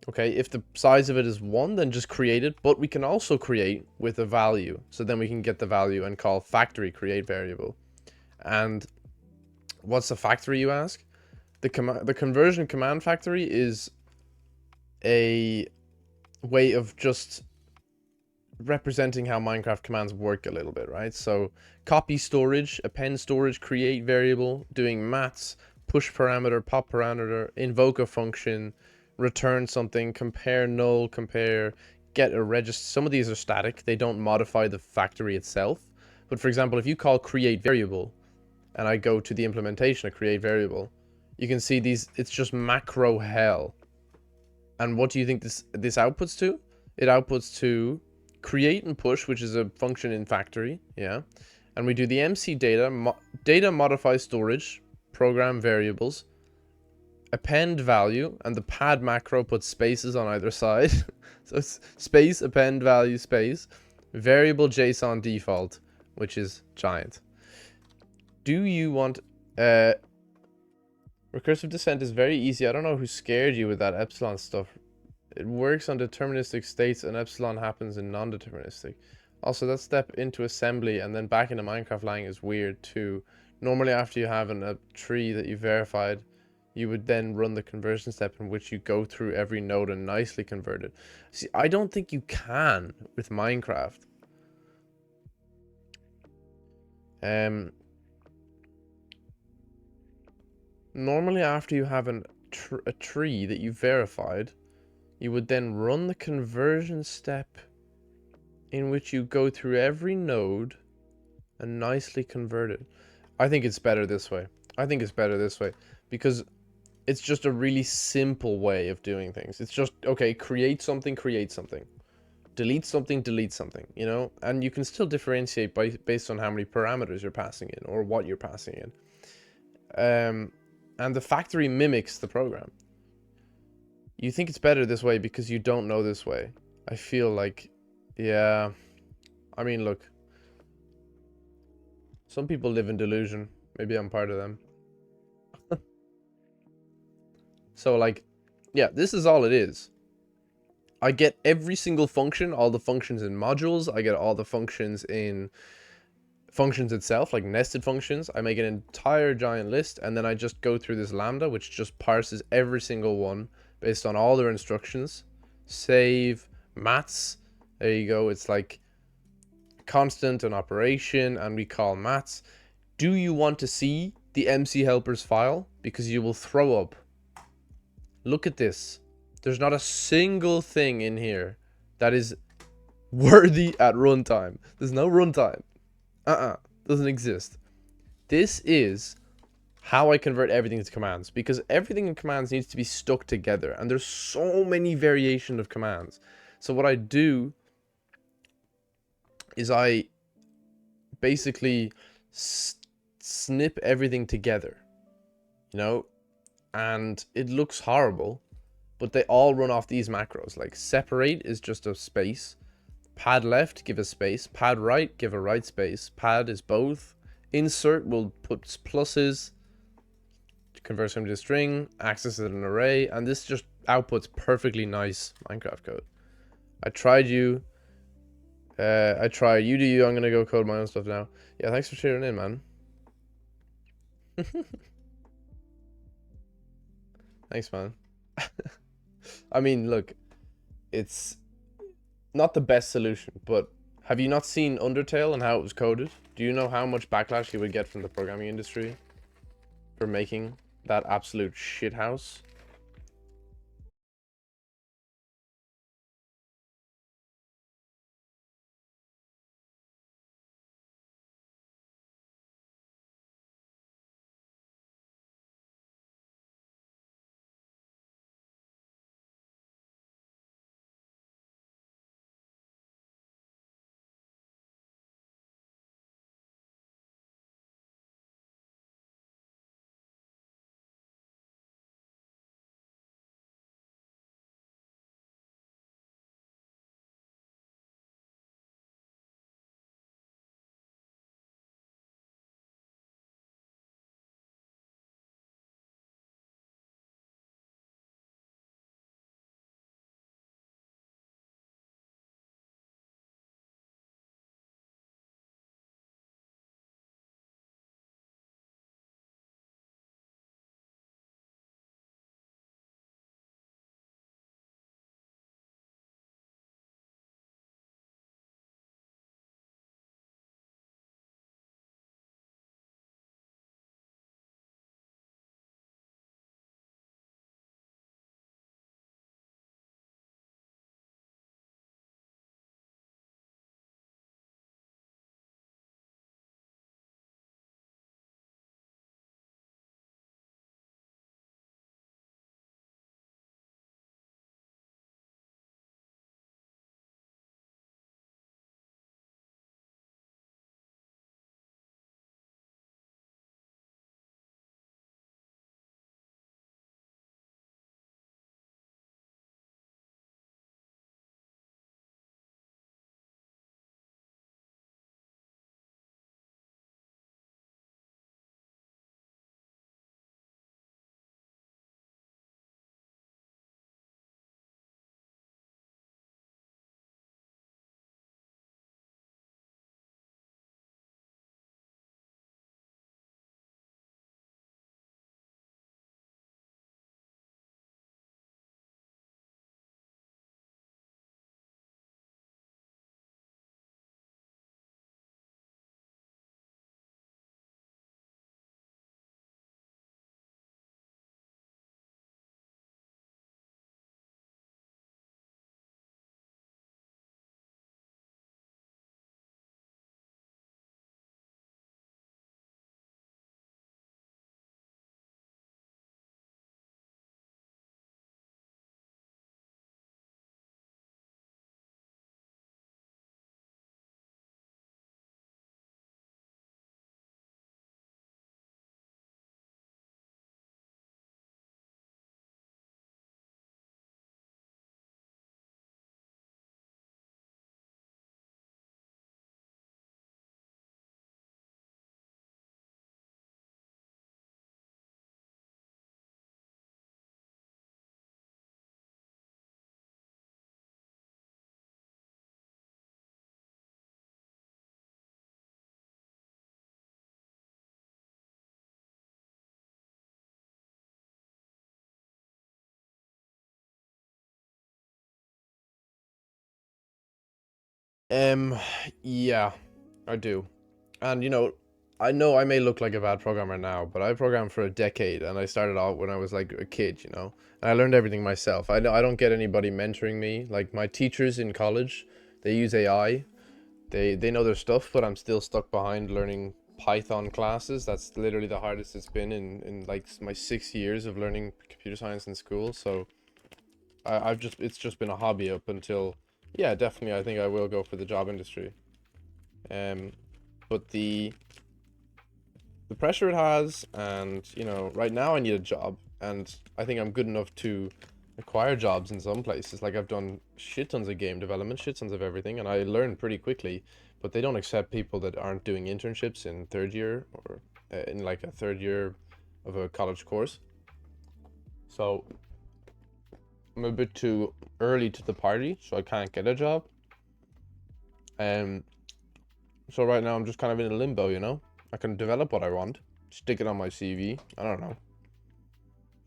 Okay, if the size of it is 1, then just create it, but we can also create with a value. So then we can get the value and call factory create variable. And what's a factory, you ask? The conversion command factory is a way of just representing how Minecraft commands work a little bit, right? So copy storage, append storage, create variable, doing maths, push parameter, pop parameter, invoke a function, return something, compare null, compare, get a register. Some of these are static. They don't modify the factory itself. But for example, if you call create variable and I go to the implementation of create variable, you can see these, it's just macro hell. And what do you think this outputs to? It outputs to create and push, which is a function in factory, yeah. And we do the MC data, data modify storage, program variables, append value, and the pad macro puts spaces on either side. So it's space, append value, space, variable JSON default, which is giant. Do you want... recursive descent is very easy. I don't know who scared you with that epsilon stuff. It works on deterministic states and epsilon happens in non-deterministic. Also, that step into assembly and then back into Minecraft lang is weird too. Normally after you have a tree that you verified, you would then run the conversion step in which you go through every node and nicely convert it. See, I don't think you can with Minecraft. Normally after you have a tree that you verified, you would then run the conversion step in which you go through every node and nicely convert it. I think it's better this way. I think it's better this way because it's just a really simple way of doing things. It's just, okay, create something, delete something, you know? And you can still differentiate based on how many parameters you're passing in or what you're passing in. And the factory mimics the program. You think it's better this way because you don't know this way. I feel like, yeah, I mean, look. Some people live in delusion. Maybe I'm part of them. So, like, yeah, this is all it is. I get every single function, all the functions in modules. I get all the functions in functions itself, like nested functions. I make an entire giant list, and then I just go through this lambda, which just parses every single one based on all their instructions. Save, maths. There you go. It's like constant and operation, and we call maths. Do you want to see the MC helpers file? Because you will throw up. Look at this. There's not a single thing in here that is worthy at runtime. There's no runtime. Doesn't exist. This is how I convert everything to commands, because everything in commands needs to be stuck together, and there's so many variations of commands. So what I do is I basically snip everything together, you know, and it looks horrible, but they all run off these macros. Like separate is just a space, Pad left, give a space. Pad right, give a right space. Pad is both. Insert will put pluses, convert them to a string, access it an array, and this just outputs perfectly nice Minecraft code. I tried you. I tried. You do you. I'm gonna go code my own stuff now. Yeah, thanks for tuning in, man. Thanks, man. I mean, look, it's not the best solution, but have you not seen Undertale and how it was coded? Do you know how much backlash you would get from the programming industry for making that absolute shithouse? Um, yeah, I do. And I know I may look like a bad programmer now, but I programmed for a decade and I started out when I was like a kid. And I learned everything myself. I don't get anybody mentoring me. Like my teachers in college, they use AI. They know their stuff, but I'm still stuck behind learning Python classes. That's literally the hardest it's been in like my 6 years of learning computer science in school. So it's just been a hobby up until, yeah, definitely I think I will go for the job industry. Um, but the pressure it has, and right now I need a job, and I think I'm good enough to acquire jobs in some places. Like I've done shit tons of game development, shit tons of everything, and I learned pretty quickly. But they don't accept people that aren't doing internships in third year or in like a third year of a college course. So I'm a bit too early to the party, so I can't get a job. So right now I'm just kind of in a limbo, you know? I can develop what I want, stick it on my CV. I don't know.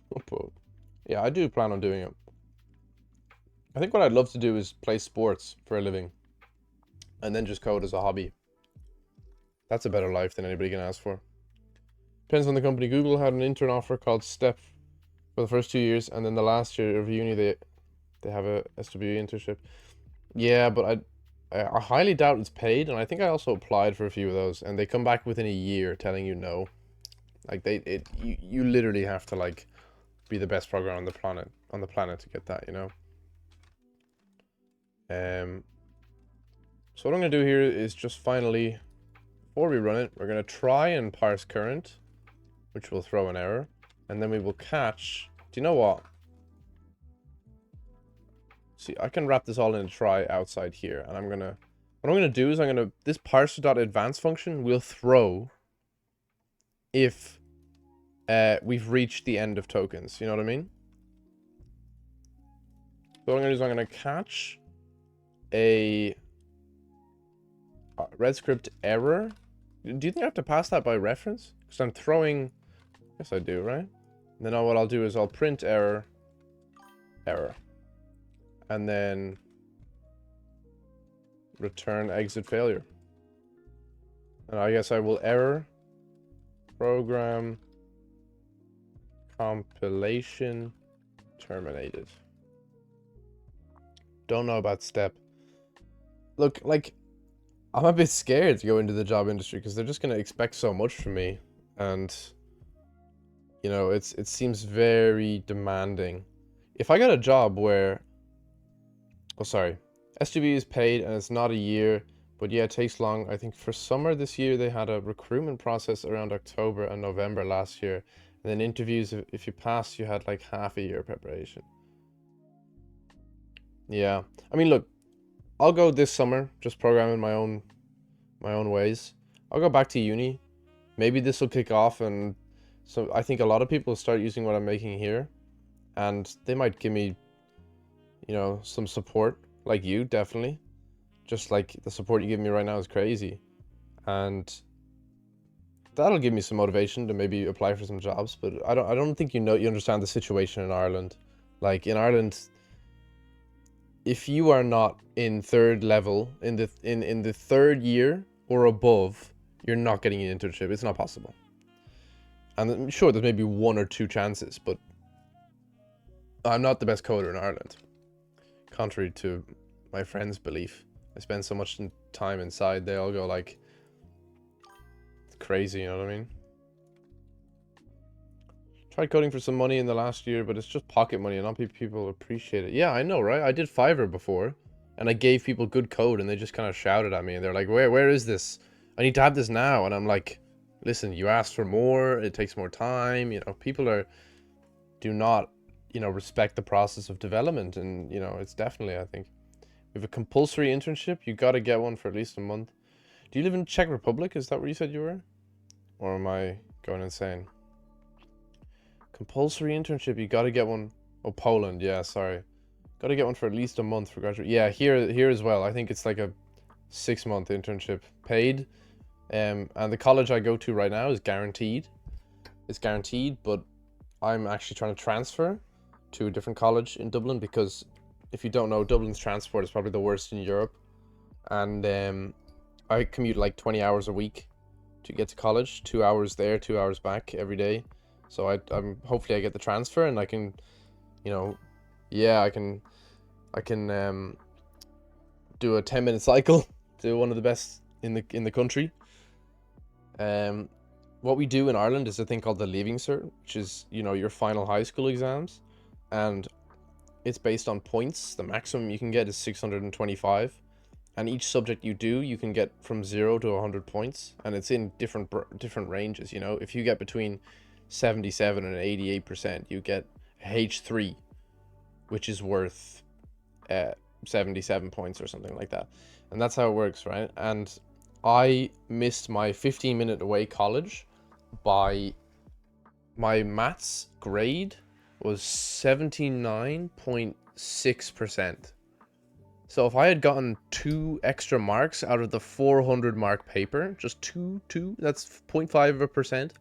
But yeah, I do plan on doing it. I think what I'd love to do is play sports for a living and then just code as a hobby. That's a better life than anybody can ask for. Depends on the company. Google had an intern offer called STEP for the first 2 years, and then the last year of uni they have a SWE internship. Yeah, but I highly doubt it's paid, and I think I also applied for a few of those, and they come back within a year telling you no. Like you literally have to like be the best programmer on the planet to get that, you know. So what I'm gonna do here is just finally, before we run it, we're gonna try and parse current, which will throw an error, and then we will catch. Do you know what? See, I can wrap this all in a try outside here, and what I'm gonna do is this parser.advanced function will throw if we've reached the end of tokens. You know what I mean? So what I'm gonna do is I'm gonna catch a red script error. Do you think I have to pass that by reference? Because I'm throwing. Yes, I do, right? And then what I'll do is I'll print error, and then return exit failure. And I guess I will error program compilation terminated. Don't know about step. Look, like, I'm a bit scared to go into the job industry because they're just going to expect so much from me. And, you know, it seems very demanding. If I got a job where... Oh, sorry. SGB is paid and it's not a year, but yeah, it takes long. I think for summer this year, they had a recruitment process around October and November last year. And then interviews, if you passed, you had like half a year preparation. Yeah. I mean, look, I'll go this summer, just programming my own ways. I'll go back to uni. Maybe this will kick off, and so I think a lot of people will start using what I'm making here, and they might give me, you know, some support, like you, definitely. Just like the support you give me right now is crazy, and that'll give me some motivation to maybe apply for some jobs. But I don't think you understand the situation in Ireland. Like in Ireland, if you are not in third level in the third year or above, you're not getting an internship. It's not possible. And I'm sure there's maybe 1 or 2 chances, but I'm not the best coder in Ireland, contrary to my friends' belief. I spend so much time inside, they all go like crazy, you know what I mean? Tried coding for some money in the last year, but it's just pocket money and not people appreciate it. Yeah, I know, right? I did Fiverr before, and I gave people good code, and they just kind of shouted at me, and they're like, where is this? I need to have this now. And I'm like, listen, you asked for more, it takes more time, you know, people do not, you know, respect the process of development, and, you know, it's definitely, I think, we have a compulsory internship, you got to get one for at least a month. Do you live in Czech Republic? Is that where you said you were? Or am I going insane? Compulsory internship, you gotta get one. Oh, Poland, yeah, sorry. Gotta get one for at least a month for graduate. Yeah, here as well. I think it's like a 6-month internship paid. And the college I go to right now is guaranteed. It's guaranteed, but I'm actually trying to transfer to a different college in Dublin because if you don't know, Dublin's transport is probably the worst in Europe. And I commute like 20 hours a week to get to college. 2 hours there, 2 hours back every day. So I'm hopefully I get the transfer and I can, you know, yeah, I can do a 10-minute cycle to one of the best in the country. What we do in Ireland is a thing called the Leaving Cert, which is, you know, your final high school exams, and it's based on points. The maximum you can get is 625, and each subject you do, you can get from 0 to 100 points, and it's in different ranges. You know, if you get between 77 and 88%, you get H3, which is worth 77 points or something like that. And that's how it works, right? And I missed my 15-minute away college by my maths grade was 79.6%. So if I had gotten 2 extra marks out of the 400 mark paper, just two, that's 0.5%,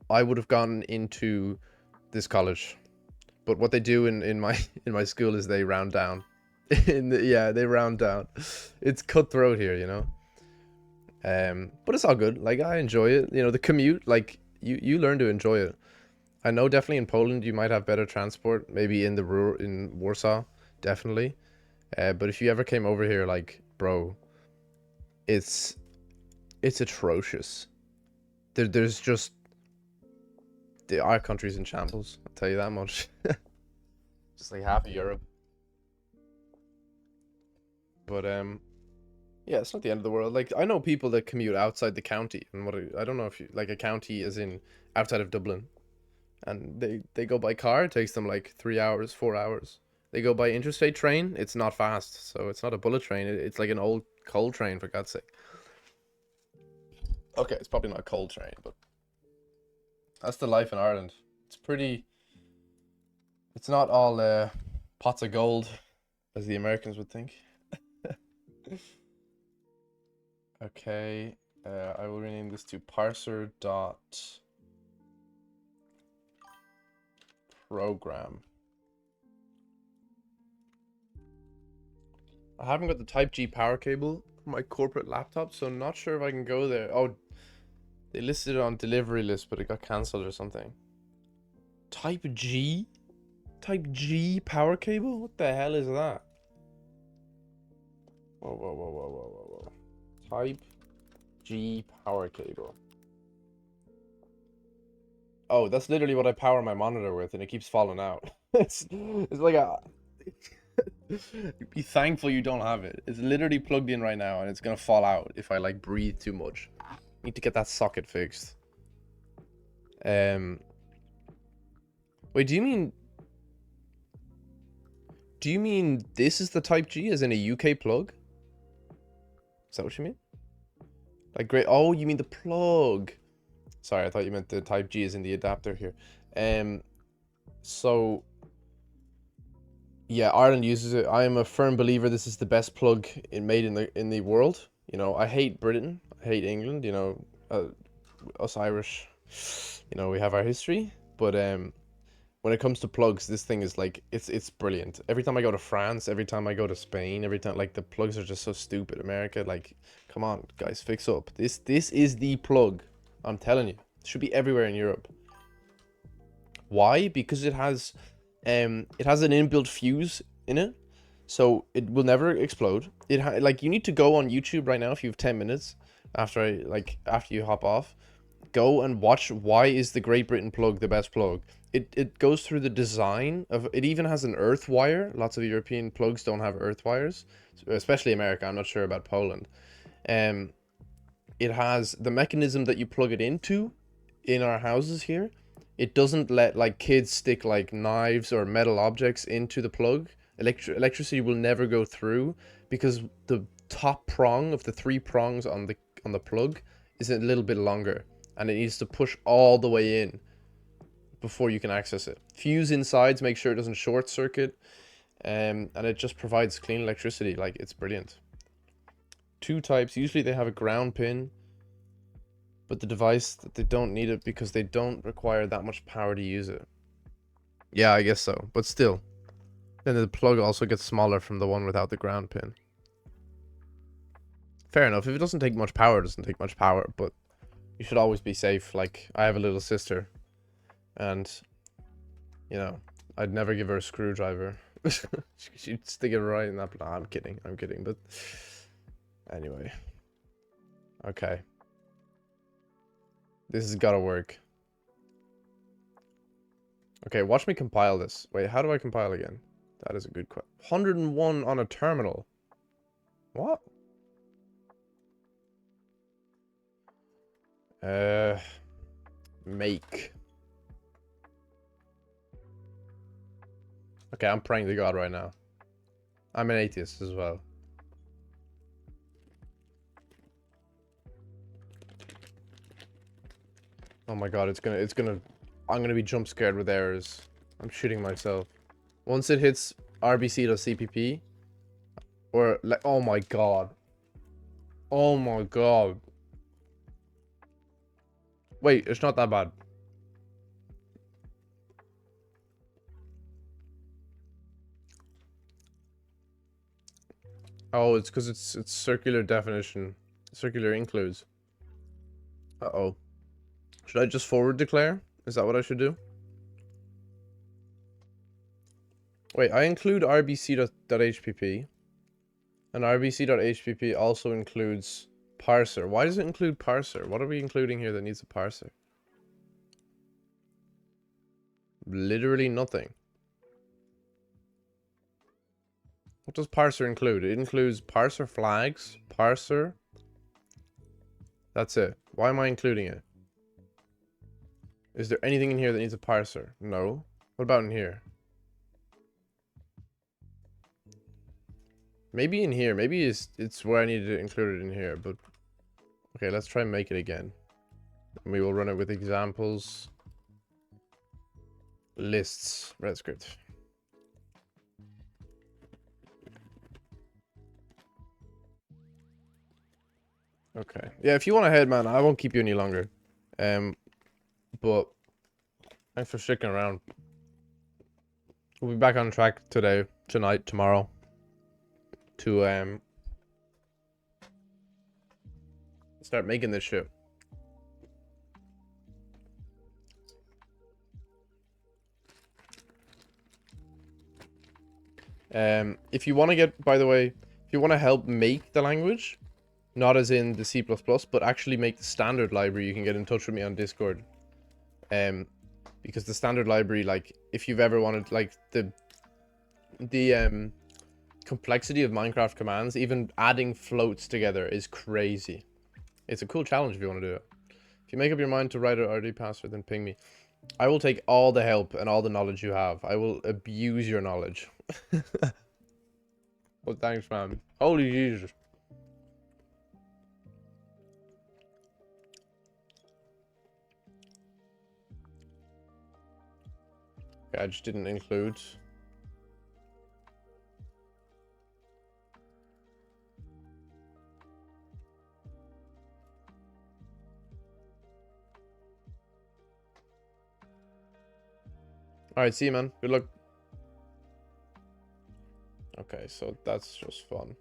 I would have gotten into this college. But what they do in my in my school is they round down. Yeah, they round down. It's cutthroat here, you know. But it's all good. Like, I enjoy it. You know, the commute, like, you learn to enjoy it. I know definitely in Poland you might have better transport, maybe in the in Warsaw, definitely. But if you ever came over here, like, bro, it's atrocious. There's just our country's in shambles. I'll tell you that much. Just like half of Europe. But yeah, it's not the end of the world. Like, I know people that commute outside the county, and I don't know if you like a county is in outside of Dublin, and they go by car. It takes them like 3 hours, 4 hours. They go by interstate train. It's not fast, so it's not a bullet train. It's like an old coal train, for God's sake. Okay, it's probably not a coal train, but that's the life in Ireland. It's pretty. It's not all pots of gold, as the Americans would think. Okay, I will rename this to parser dot program. I haven't got the Type G power cable for my corporate laptop, so I'm not sure if I can go there. Oh, they listed it on delivery list, but it got cancelled or something. Type G? Type G power cable? What the hell is that? Whoa, whoa, whoa, whoa, whoa, whoa, whoa. Type G power cable. Oh, that's literally what I power my monitor with, and it keeps falling out. it's like a... Be thankful you don't have it. It's literally plugged in right now, and it's gonna fall out if I, like, breathe too much. Need to get that socket fixed. Wait, do you mean... Do you mean this is the Type G as in a UK plug? Is that what you mean? Like, great. Oh, you mean the plug. Sorry, I thought you meant the Type G is in the adapter here. So yeah, Ireland uses it. I am a firm believer this is the best plug made in the world. You know, I hate Britain. I hate England. You know, us Irish. You know, we have our history, but when it comes to plugs, this thing is like it's brilliant. Every time I go to France, every time I go to Spain, every time, like, the plugs are just so stupid. America, like, come on, guys, fix up. This is the plug. I'm telling you, it should be everywhere in Europe. Why? Because it has an inbuilt fuse in it, so it will never explode. Like, you need to go on YouTube right now if you have 10 minutes after after you hop off. Go and watch why is the Great Britain plug the best plug. It goes through the design of it. Even has an earth wire. Lots of European plugs don't have earth wires, especially America. I'm not sure about Poland. It has the mechanism that you plug it into in our houses here. It doesn't let, like, kids stick, like, knives or metal objects into the plug. Electricity will never go through because the top prong of the 3 prongs on the plug is a little bit longer, and it needs to push all the way in before you can access it. Fuse insides, make sure it doesn't short circuit, and it just provides clean electricity. Like, it's brilliant. 2 types. Usually they have a ground pin, but the device that they don't need it because they don't require that much power to use it. Yeah, I guess so, but still. Then the plug also gets smaller from the one without the ground pin. Fair enough. If it doesn't take much power, it doesn't take much power, but you should always be safe. Like, I have a little sister, and, you know, I'd never give her a screwdriver. She'd stick it right in that. Nah, I'm kidding, but anyway. Okay. This has got to work. Okay, watch me compile this. Wait, how do I compile again? That is a good question. 101 on a terminal. What? Make. Okay, I'm praying to God right now. I'm an atheist as well. Oh my god, I'm gonna be jump scared with errors. I'm shooting myself. Once it hits rbc.cpp, or like, oh my god. Oh my god. Wait, it's not that bad. Oh, it's because it's circular definition. Circular includes. Uh-oh. Should I just forward declare? Is that what I should do? Wait, I include rbc.hpp. And rbc.hpp also includes parser. Why does it include parser? What are we including here that needs a parser? Literally nothing. What does parser include? It includes parser flags, parser. That's it. Why am I including it? Is there anything in here that needs a parser? No. What about in here? Maybe in here. Maybe it's where I need to include it in here, but okay, let's try and make it again. And we will run it with examples. Lists. Red script. Okay. Yeah, if you want to head, man, I won't keep you any longer. But thanks for sticking around. We'll be back on track today, tonight, tomorrow. To start making this shit. If you want to get, by the way, if you want to help make the language, not as in the C++, but actually make the standard library, you can get in touch with me on Discord. Because the standard library, like, if you've ever wanted, like, the complexity of Minecraft commands, even adding floats together is crazy. It's a cool challenge if you want to do it. If you make up your mind to write an RD password, then ping me. I will take all the help and all the knowledge you have. I will abuse your knowledge. Well, thanks, man. Holy Jesus. Okay, I just didn't include. Alright, see you, man. Good luck. Okay, so that's just fun.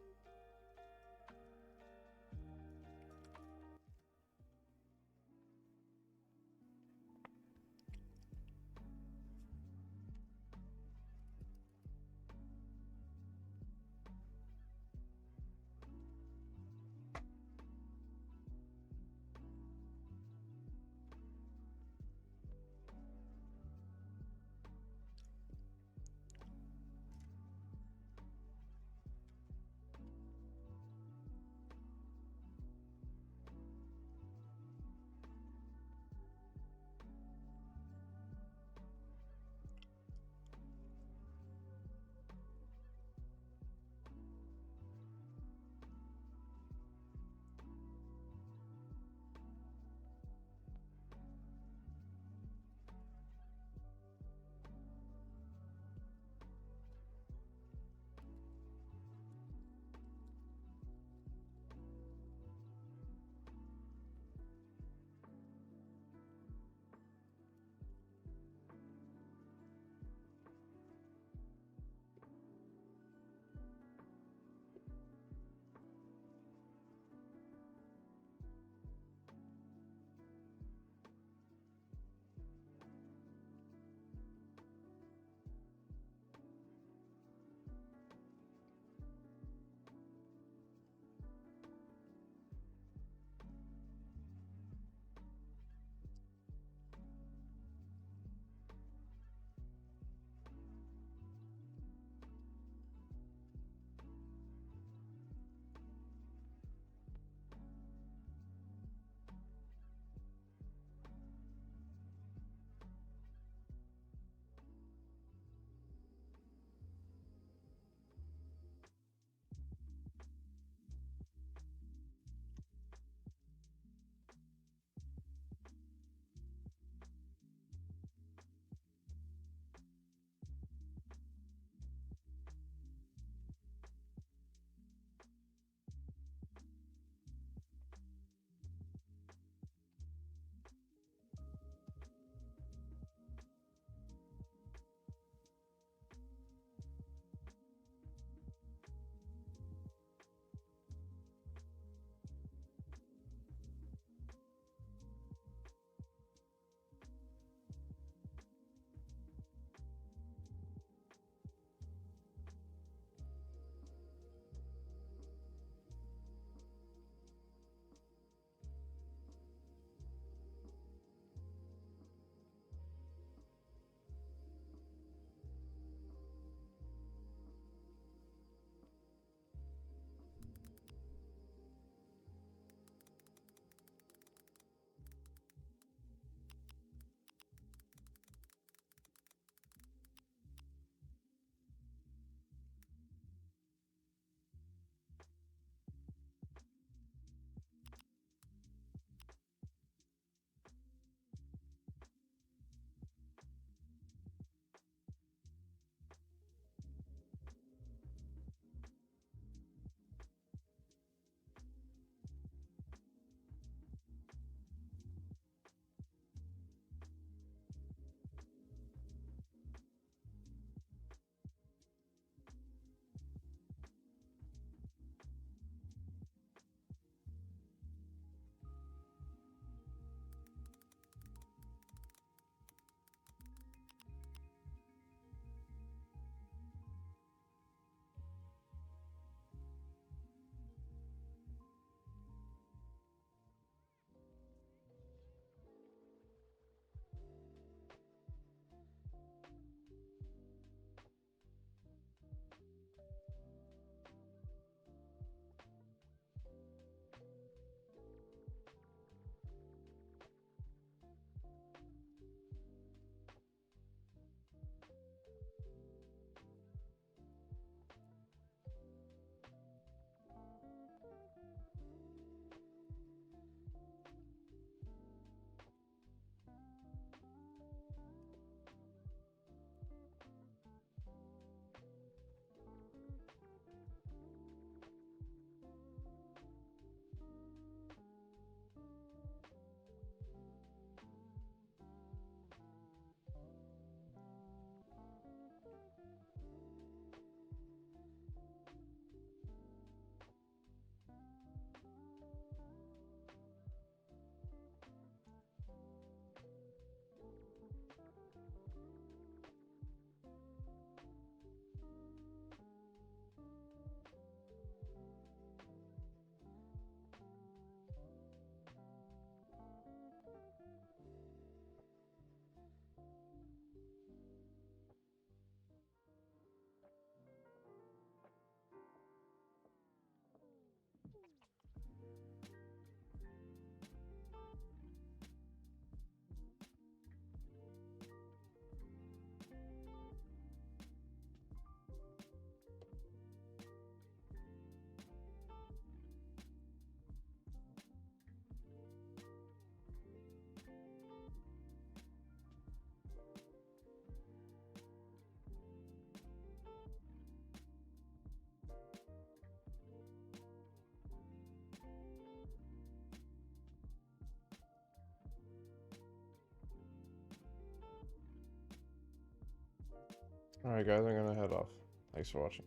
Alright guys, I'm gonna head off. Thanks for watching.